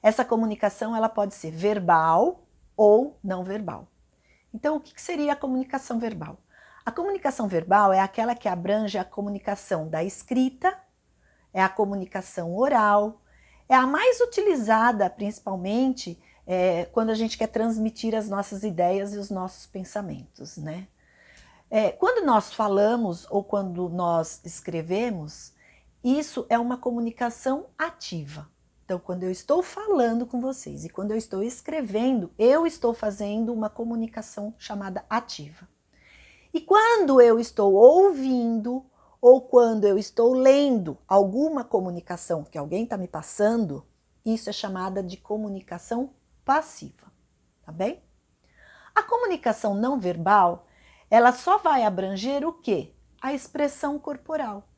Speaker 1: Essa comunicação ela pode ser verbal ou não verbal. Então o que seria a comunicação verbal? A comunicação verbal é aquela que abrange a comunicação da escrita, é a comunicação oral, é a mais utilizada principalmente quando a gente quer transmitir as nossas ideias e os nossos pensamentos, né? Quando nós falamos ou quando nós escrevemos, isso é uma comunicação ativa. Então, quando eu estou falando com vocês e quando eu estou escrevendo, eu estou fazendo uma comunicação chamada ativa. E quando eu estou ouvindo ou quando eu estou lendo alguma comunicação que alguém está me passando, isso é chamada de comunicação passiva, tá bem? A comunicação não verbal, ela só vai abranger o quê? A expressão corporal.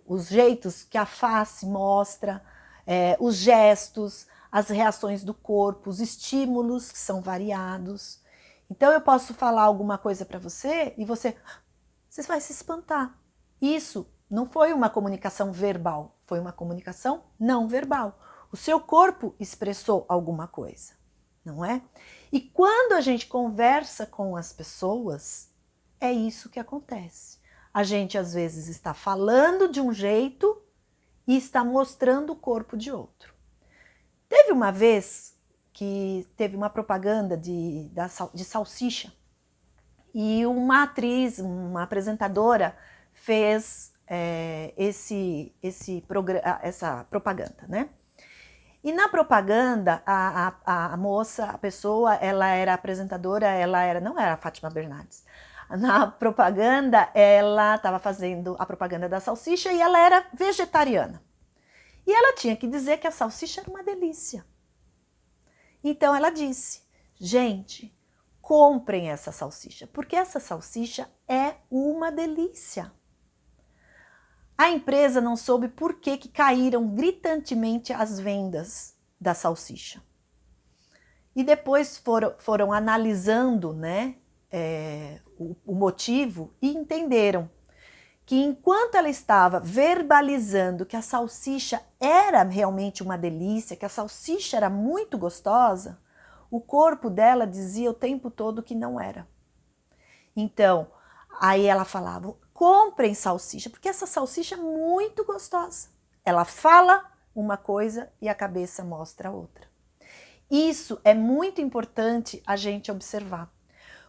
Speaker 1: Os jeitos que a face mostra, os gestos, as reações do corpo, os estímulos que são variados. Então eu posso falar alguma coisa para você e você vai se espantar. Isso não foi uma comunicação verbal, foi uma comunicação não verbal. O seu corpo expressou alguma coisa, não é? E quando a gente conversa com as pessoas, é isso que acontece. A gente às vezes está falando de um jeito e está mostrando o corpo de outro. Teve uma vez que teve uma propaganda de salsicha e uma atriz, uma apresentadora fez essa propaganda, né? E na propaganda, a moça, a pessoa, ela era apresentadora, não era a Fátima Bernardes. Na propaganda, ela estava fazendo a propaganda da salsicha e ela era vegetariana. E ela tinha que dizer que a salsicha era uma delícia. Então ela disse, gente, comprem essa salsicha, porque essa salsicha é uma delícia. A empresa não soube por que caíram gritantemente as vendas da salsicha. E depois foram analisando, né, o motivo e entenderam que enquanto ela estava verbalizando que a salsicha era realmente uma delícia, que a salsicha era muito gostosa, o corpo dela dizia o tempo todo que não era. Então, aí ela falava, comprem salsicha, porque essa salsicha é muito gostosa. Ela fala uma coisa e a cabeça mostra outra. Isso é muito importante a gente observar.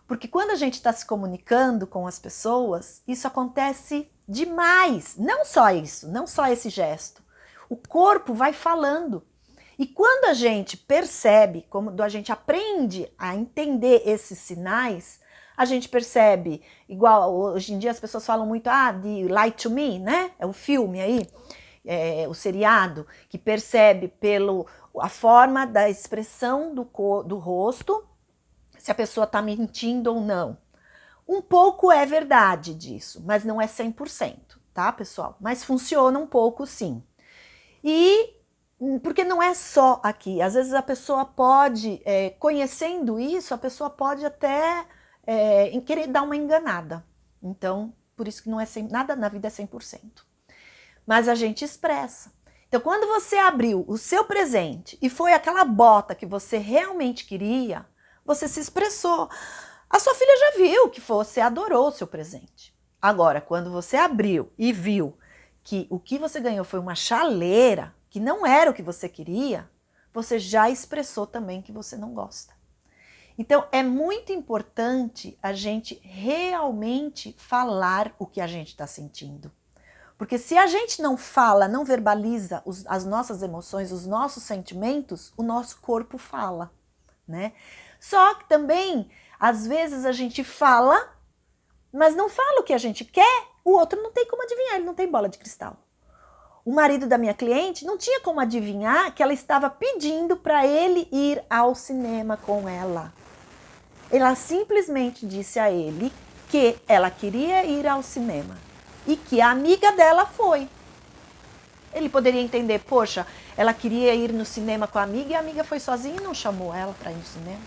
Speaker 1: Porque quando a gente está se comunicando com as pessoas, isso acontece demais. Não só isso, não só esse gesto. O corpo vai falando. E quando a gente percebe, quando a gente aprende a entender esses sinais, a gente percebe, igual hoje em dia as pessoas falam muito de Lie to Me, né? É o filme aí, o seriado, que percebe pela forma da expressão do rosto, se a pessoa está mentindo ou não. Um pouco é verdade disso, mas não é 100%, tá, pessoal? Mas funciona um pouco, sim. E porque não é só aqui. Às vezes a pessoa pode, conhecendo isso, a pessoa pode até querer dar uma enganada. Então, por isso que não é nada na vida é 100%. Mas a gente expressa. Então, quando você abriu o seu presente e foi aquela bota que você realmente queria, você se expressou. A sua filha já viu que você adorou o seu presente. Agora, quando você abriu e viu que o que você ganhou foi uma chaleira, que não era o que você queria, você já expressou também que você não gosta. Então, é muito importante a gente realmente falar o que a gente está sentindo. Porque se a gente não fala, não verbaliza as nossas emoções, os nossos sentimentos, o nosso corpo fala, né? Só que também, às vezes a gente fala, mas não fala o que a gente quer, o outro não tem como adivinhar, ele não tem bola de cristal. O marido da minha cliente não tinha como adivinhar que ela estava pedindo para ele ir ao cinema com ela. Ela simplesmente disse a ele que ela queria ir ao cinema e que a amiga dela foi. Ele poderia entender, poxa, ela queria ir no cinema com a amiga e a amiga foi sozinha e não chamou ela para ir no cinema.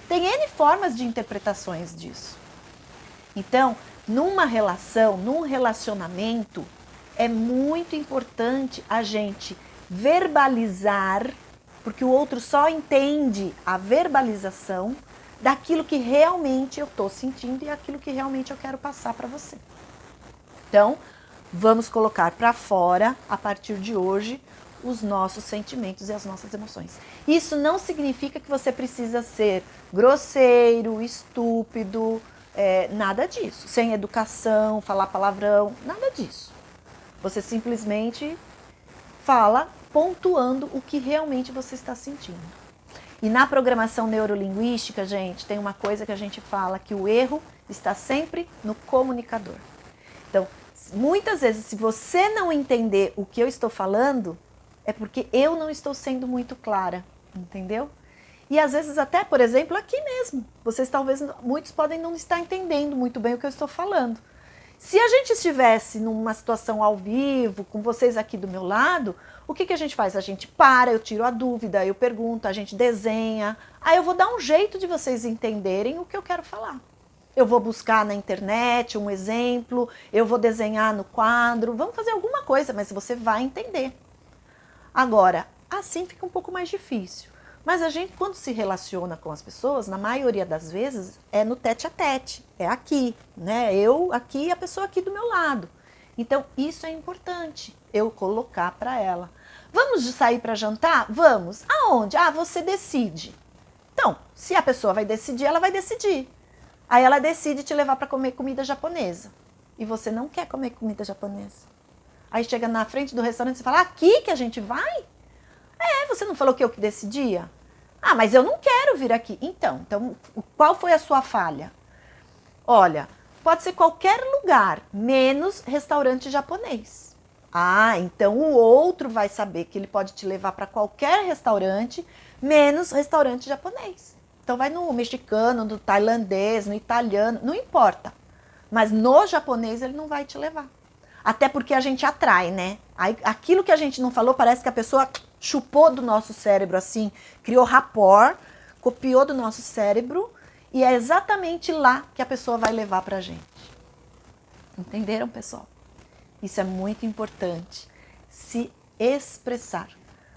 Speaker 1: Tem N formas de interpretações disso. Então, numa relação, num relacionamento, é muito importante a gente verbalizar, porque o outro só entende a verbalização daquilo que realmente eu estou sentindo e aquilo que realmente eu quero passar para você. Então, vamos colocar para fora, a partir de hoje, os nossos sentimentos e as nossas emoções. Isso não significa que você precisa ser grosseiro, estúpido, nada disso. Sem educação, falar palavrão, nada disso. Você simplesmente fala pontuando o que realmente você está sentindo. E na programação neurolinguística, gente, tem uma coisa que a gente fala, que o erro está sempre no comunicador. Então, muitas vezes, se você não entender o que eu estou falando, é porque eu não estou sendo muito clara, entendeu? E às vezes até, por exemplo, aqui mesmo, muitos podem não estar entendendo muito bem o que eu estou falando. Se a gente estivesse numa situação ao vivo, com vocês aqui do meu lado, o que a gente faz? A gente para, eu tiro a dúvida, eu pergunto, a gente desenha. Aí eu vou dar um jeito de vocês entenderem o que eu quero falar. Eu vou buscar na internet um exemplo, eu vou desenhar no quadro, vamos fazer alguma coisa, mas você vai entender. Agora, assim fica um pouco mais difícil. Mas a gente, quando se relaciona com as pessoas, na maioria das vezes, é no tete a tete, é aqui, né? Eu aqui e a pessoa aqui do meu lado. Então, isso é importante, eu colocar para ela. Vamos sair para jantar? Vamos. Aonde? Ah, você decide. Então, se a pessoa vai decidir, ela vai decidir. Aí ela decide te levar para comer comida japonesa. E você não quer comer comida japonesa. Aí chega na frente do restaurante e fala, aqui que a gente vai? Você não falou que eu que decidia? Ah, mas eu não quero vir aqui. Então, qual foi a sua falha? Olha, pode ser qualquer lugar, menos restaurante japonês. Ah, então o outro vai saber que ele pode te levar para qualquer restaurante, menos restaurante japonês. Então vai no mexicano, no tailandês, no italiano, não importa. Mas no japonês ele não vai te levar. Até porque a gente atrai, né? Aquilo que a gente não falou, parece que a pessoa chupou do nosso cérebro assim, criou rapport, copiou do nosso cérebro e é exatamente lá que a pessoa vai levar pra gente. Entenderam, pessoal? Isso é muito importante. Se expressar,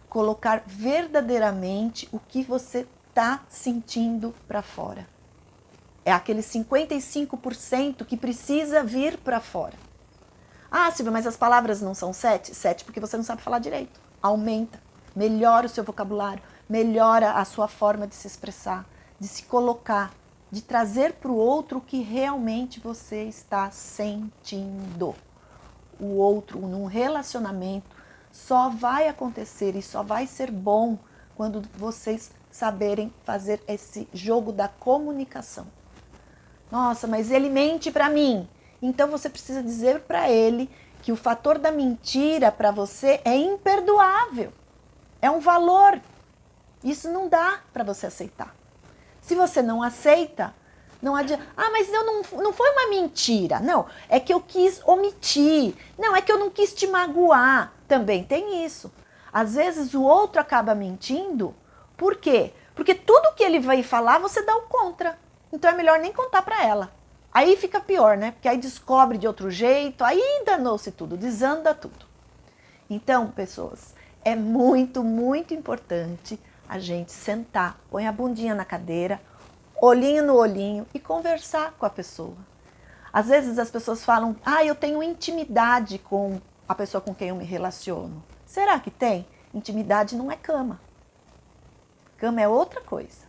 Speaker 1: colocar verdadeiramente o que você está sentindo para fora. É aquele 55% que precisa vir para fora. Ah, Silvia, mas as palavras não são 7? 7 porque você não sabe falar direito. Aumenta, melhora o seu vocabulário, melhora a sua forma de se expressar, de se colocar, de trazer para o outro o que realmente você está sentindo. O outro, num relacionamento, só vai acontecer e só vai ser bom quando vocês saberem fazer esse jogo da comunicação. Nossa, mas ele mente para mim. Então você precisa dizer para ele que o fator da mentira para você é imperdoável. É um valor. Isso não dá para você aceitar. Se você não aceita, não adianta. Ah, mas não foi uma mentira. Não, é que eu quis omitir. Não, é que eu não quis te magoar. Também tem isso. Às vezes o outro acaba mentindo. Por quê? Porque tudo que ele vai falar, você dá o contra. Então é melhor nem contar para ela. Aí fica pior, né? Porque aí descobre de outro jeito, aí danou-se tudo, desanda tudo. Então, pessoas, é muito, muito importante a gente sentar, põe a bundinha na cadeira, olhinho no olhinho e conversar com a pessoa. Às vezes as pessoas falam, eu tenho intimidade com a pessoa com quem eu me relaciono. Será que tem? Intimidade não é cama. Cama é outra coisa.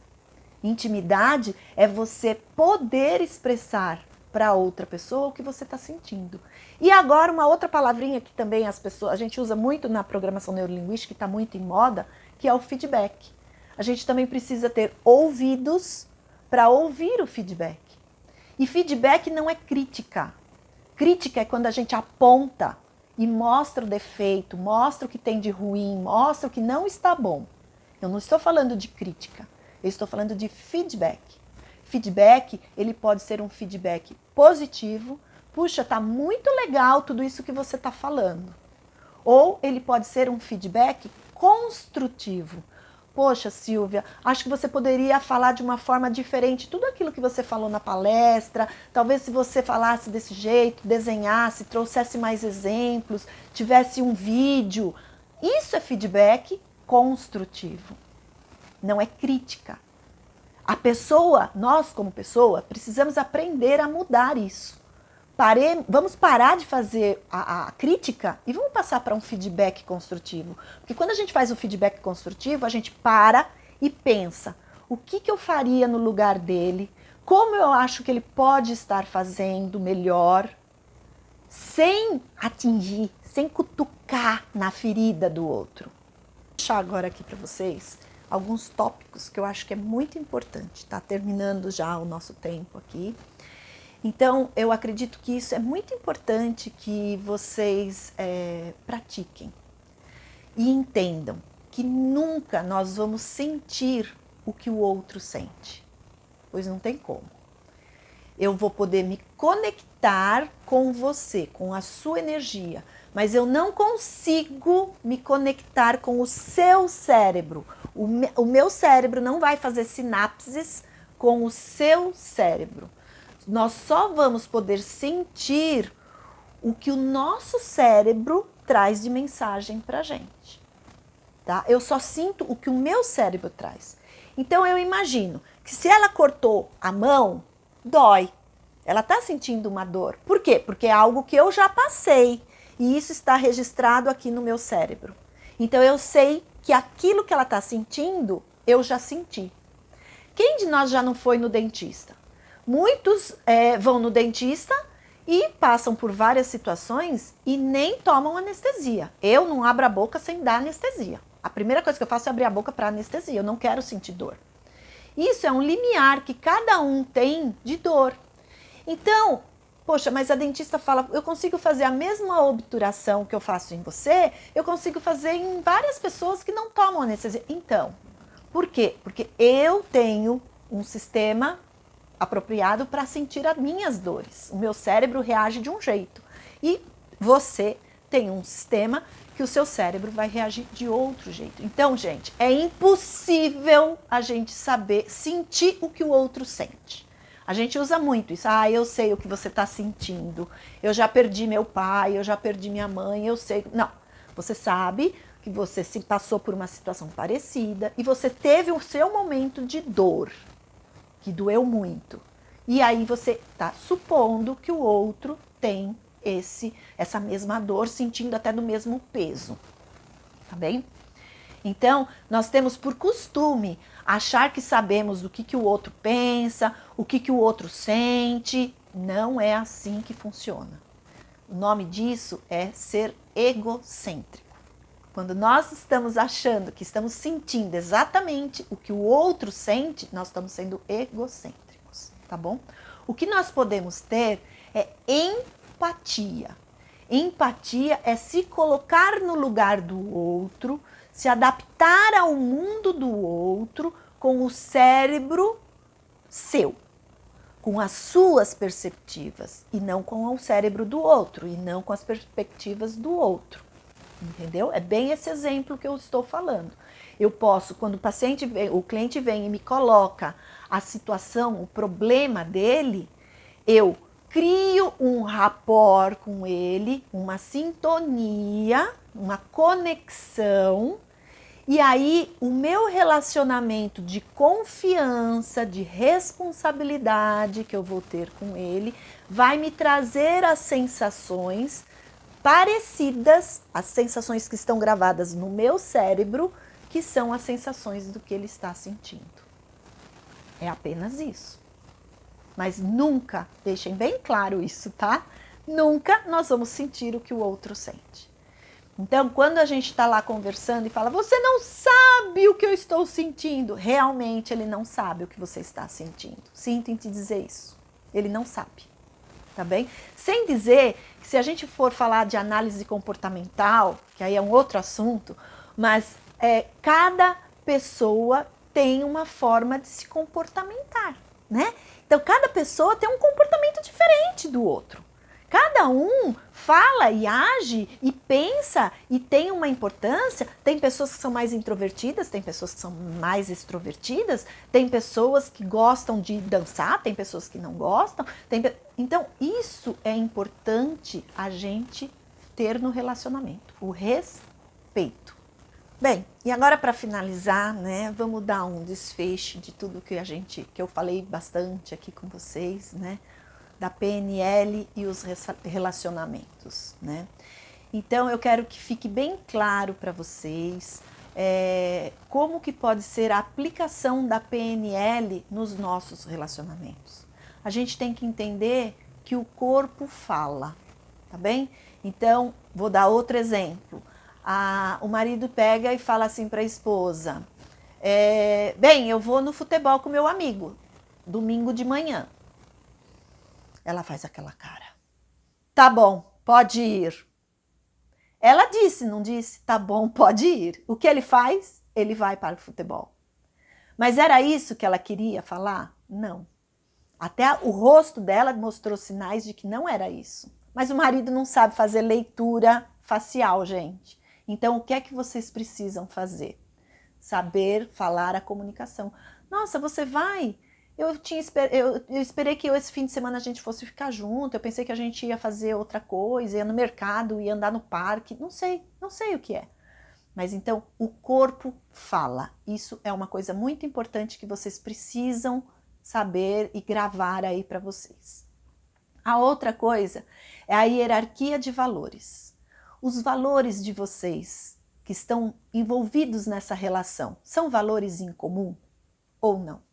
Speaker 1: Intimidade é você poder expressar para outra pessoa o que você está sentindo. E agora uma outra palavrinha que também a gente usa muito na programação neurolinguística, que está muito em moda, que é o feedback. A gente também precisa ter ouvidos para ouvir o feedback. E feedback não é crítica. Crítica é quando a gente aponta e mostra o defeito, mostra o que tem de ruim, mostra o que não está bom. Eu não estou falando de crítica. Eu estou falando de feedback. Feedback, ele pode ser um feedback positivo. Puxa, tá muito legal tudo isso que você está falando. Ou ele pode ser um feedback construtivo. Poxa, Silvia, acho que você poderia falar de uma forma diferente tudo aquilo que você falou na palestra. Talvez se você falasse desse jeito, desenhasse, trouxesse mais exemplos, tivesse um vídeo. Isso é feedback construtivo. Não é crítica. A pessoa, nós como pessoa, precisamos aprender a mudar isso. Vamos parar de fazer a crítica e vamos passar para um feedback construtivo. Porque quando a gente faz o feedback construtivo, a gente para e pensa, o que eu faria no lugar dele? como eu acho que ele pode estar fazendo melhor, sem atingir, sem cutucar na ferida do outro. Vou deixar agora aqui para vocês alguns tópicos que eu acho que é muito importante. Tá terminando já o nosso tempo aqui. Então, eu acredito que isso é muito importante que vocês pratiquem e entendam que nunca nós vamos sentir o que o outro sente, pois não tem como. Eu vou poder me conectar com você, com a sua energia, mas eu não consigo me conectar com o seu cérebro. O meu cérebro não vai fazer sinapses com o seu cérebro. Nós só vamos poder sentir o que o nosso cérebro traz de mensagem para a gente. Tá? Eu só sinto o que o meu cérebro traz. Então eu imagino que se ela cortou a mão, dói. Ela está sentindo uma dor. Por quê? Porque é algo que eu já passei e isso está registrado aqui no meu cérebro. Então eu sei que aquilo que ela está sentindo, eu já senti. Quem de nós já não foi no dentista? Muitos vão no dentista e passam por várias situações e nem tomam anestesia. Eu não abro a boca sem dar anestesia. A primeira coisa que eu faço é abrir a boca para anestesia. Eu não quero sentir dor. Isso é um limiar que cada um tem de dor. Então, poxa, mas a dentista fala, eu consigo fazer a mesma obturação que eu faço em você, eu consigo fazer em várias pessoas que não tomam anestesia. Então, por quê? Porque eu tenho um sistema apropriado para sentir as minhas dores. O meu cérebro reage de um jeito. E você tem um sistema que o seu cérebro vai reagir de outro jeito. Então, gente, é impossível a gente saber sentir o que o outro sente. A gente usa muito isso. Ah, eu sei o que você está sentindo. Eu já perdi meu pai, eu já perdi minha mãe, eu sei. Não, você sabe que você se passou por uma situação parecida e você teve o seu momento de dor, que doeu muito. E aí você está supondo que o outro tem essa mesma dor, sentindo até do mesmo peso. Tá bem? Então, nós temos por costume achar que sabemos o que o outro pensa, o que o outro sente. Não é assim que funciona. O nome disso é ser egocêntrico. Quando nós estamos achando que estamos sentindo exatamente o que o outro sente, nós estamos sendo egocêntricos, tá bom? O que nós podemos ter é empatia. Empatia é se colocar no lugar do outro, se adaptar ao mundo do outro com o cérebro seu, com as suas perspectivas e não com o cérebro do outro e não com as perspectivas do outro. Entendeu? É bem esse exemplo que eu estou falando. Eu posso, quando o cliente vem e me coloca a situação, o problema dele, eu crio um rapport com ele, uma sintonia, uma conexão, e aí o meu relacionamento de confiança, de responsabilidade que eu vou ter com ele, vai me trazer as sensações parecidas, as sensações que estão gravadas no meu cérebro, que são as sensações do que ele está sentindo. É apenas isso. Mas nunca, deixem bem claro isso, tá? Nunca nós vamos sentir o que o outro sente. Então, quando a gente está lá conversando e fala, você não sabe o que eu estou sentindo, realmente ele não sabe o que você está sentindo. Sinto em te dizer isso. Ele não sabe. Tá bem? Sem dizer que se a gente for falar de análise comportamental, que aí é um outro assunto, mas cada pessoa tem uma forma de se comportamentar, né? Então, cada pessoa tem um comportamento diferente do outro. Cada um fala e age e pensa e tem uma importância. Tem pessoas que são mais introvertidas, tem pessoas que são mais extrovertidas, tem pessoas que gostam de dançar, tem pessoas que não gostam. Então, isso é importante a gente ter no relacionamento, o respeito. Bem, e agora para finalizar, né, vamos dar um desfecho de tudo que eu falei bastante aqui com vocês, né? Da PNL e os relacionamentos, né? Então, eu quero que fique bem claro para vocês como que pode ser a aplicação da PNL nos nossos relacionamentos. A gente tem que entender que o corpo fala, tá bem? Então, vou dar outro exemplo. O marido pega e fala assim para a esposa, bem, eu vou no futebol com meu amigo, domingo de manhã. Ela faz aquela cara. Tá bom, pode ir. Ela disse, não disse? Tá bom, pode ir. O que ele faz? Ele vai para o futebol. Mas era isso que ela queria falar? Não. Até o rosto dela mostrou sinais de que não era isso. Mas o marido não sabe fazer leitura facial, gente. Então, o que é que vocês precisam fazer? Saber falar a comunicação. Nossa, você vai? Eu esperei que esse fim de semana a gente fosse ficar junto, eu pensei que a gente ia fazer outra coisa, ia no mercado, ia andar no parque, não sei o que é. Mas então, o corpo fala. Isso é uma coisa muito importante que vocês precisam saber e gravar aí para vocês. A outra coisa é a hierarquia de valores. Os valores de vocês que estão envolvidos nessa relação são valores em comum ou não?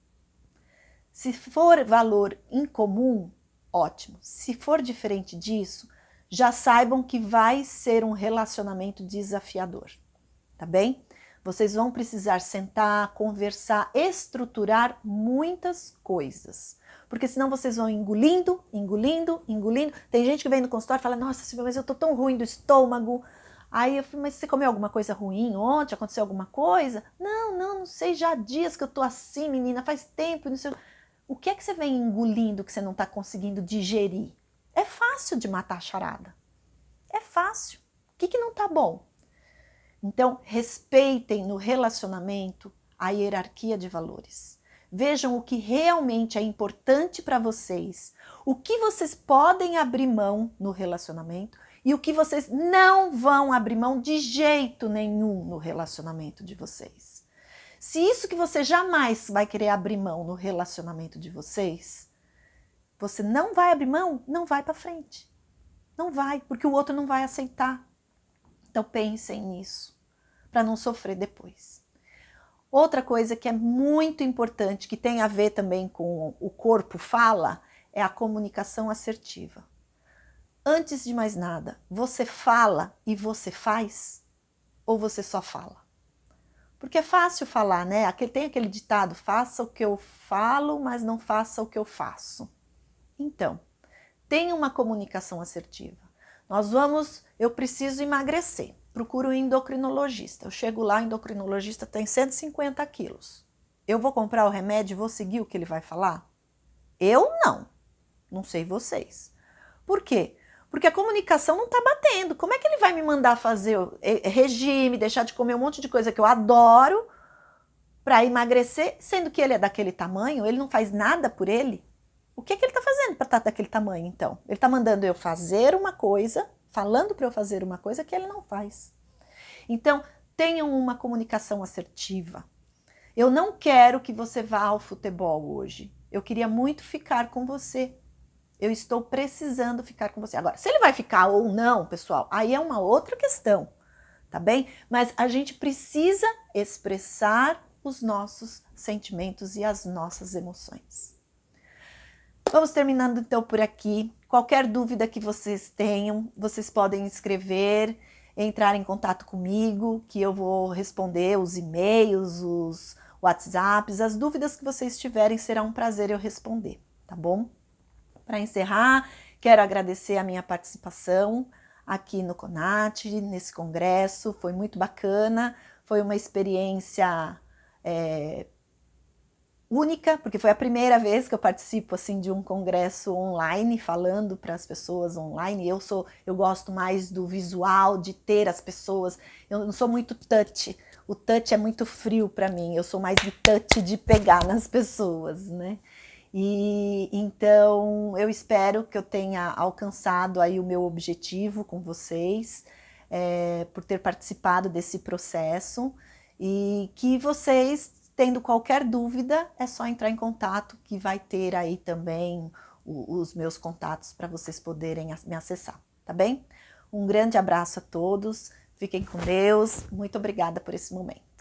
Speaker 1: Se for valor em comum, ótimo. Se for diferente disso, já saibam que vai ser um relacionamento desafiador, tá bem? Vocês vão precisar sentar, conversar, estruturar muitas coisas. Porque senão vocês vão engolindo. Tem gente que vem no consultório e fala, nossa, Silvia, mas eu tô tão ruim do estômago. Aí eu falei, mas você comeu alguma coisa ruim ontem? Aconteceu alguma coisa? Não sei, já há dias que eu tô assim, menina, faz tempo, não sei. O que é que você vem engolindo que você não está conseguindo digerir? É fácil de matar a charada. É fácil. O que não está bom? Então, respeitem no relacionamento a hierarquia de valores. Vejam o que realmente é importante para vocês, o que vocês podem abrir mão no relacionamento e o que vocês não vão abrir mão de jeito nenhum no relacionamento de vocês. Se isso que você jamais vai querer abrir mão no relacionamento de vocês, você não vai abrir mão, não vai para frente. Não vai, porque o outro não vai aceitar. Então pensem nisso, para não sofrer depois. Outra coisa que é muito importante, que tem a ver também com o corpo fala, é a comunicação assertiva. Antes de mais nada, você fala e você faz? Ou você só fala? Porque é fácil falar, né? Tem aquele ditado, faça o que eu falo, mas não faça o que eu faço. Então, tenha uma comunicação assertiva. Eu preciso emagrecer. Procuro um endocrinologista. Eu chego lá, o endocrinologista tem 150 quilos. Eu vou comprar o remédio e vou seguir o que ele vai falar? Eu não. Não sei vocês. Por quê? Porque a comunicação não está batendo. Como é que ele vai me mandar fazer regime, deixar de comer um monte de coisa que eu adoro para emagrecer, sendo que ele é daquele tamanho, ele não faz nada por ele? O que ele está fazendo para estar daquele tamanho, então? Ele está mandando eu fazer uma coisa, falando para eu fazer uma coisa que ele não faz. Então, tenham uma comunicação assertiva. Eu não quero que você vá ao futebol hoje. Eu queria muito ficar com você. Eu estou precisando ficar com você. Agora, se ele vai ficar ou não, pessoal, aí é uma outra questão, tá bem? Mas a gente precisa expressar os nossos sentimentos e as nossas emoções. Vamos terminando então por aqui. Qualquer dúvida que vocês tenham, vocês podem escrever, entrar em contato comigo, que eu vou responder os e-mails, os WhatsApps, as dúvidas que vocês tiverem, será um prazer eu responder, tá bom? Para encerrar, quero agradecer a minha participação aqui no CONAT, nesse congresso, foi muito bacana, foi uma experiência única, porque foi a primeira vez que eu participo assim de um congresso online, falando para as pessoas online. Eu gosto mais do visual, de ter as pessoas, eu não sou muito touch, o touch é muito frio para mim, eu sou mais de touch, de pegar nas pessoas, né? E então eu espero que eu tenha alcançado aí o meu objetivo com vocês, por ter participado desse processo, e que vocês, tendo qualquer dúvida, é só entrar em contato, que vai ter aí também os meus contatos para vocês poderem me acessar, tá bem? Um grande abraço a todos, fiquem com Deus, muito obrigada por esse momento.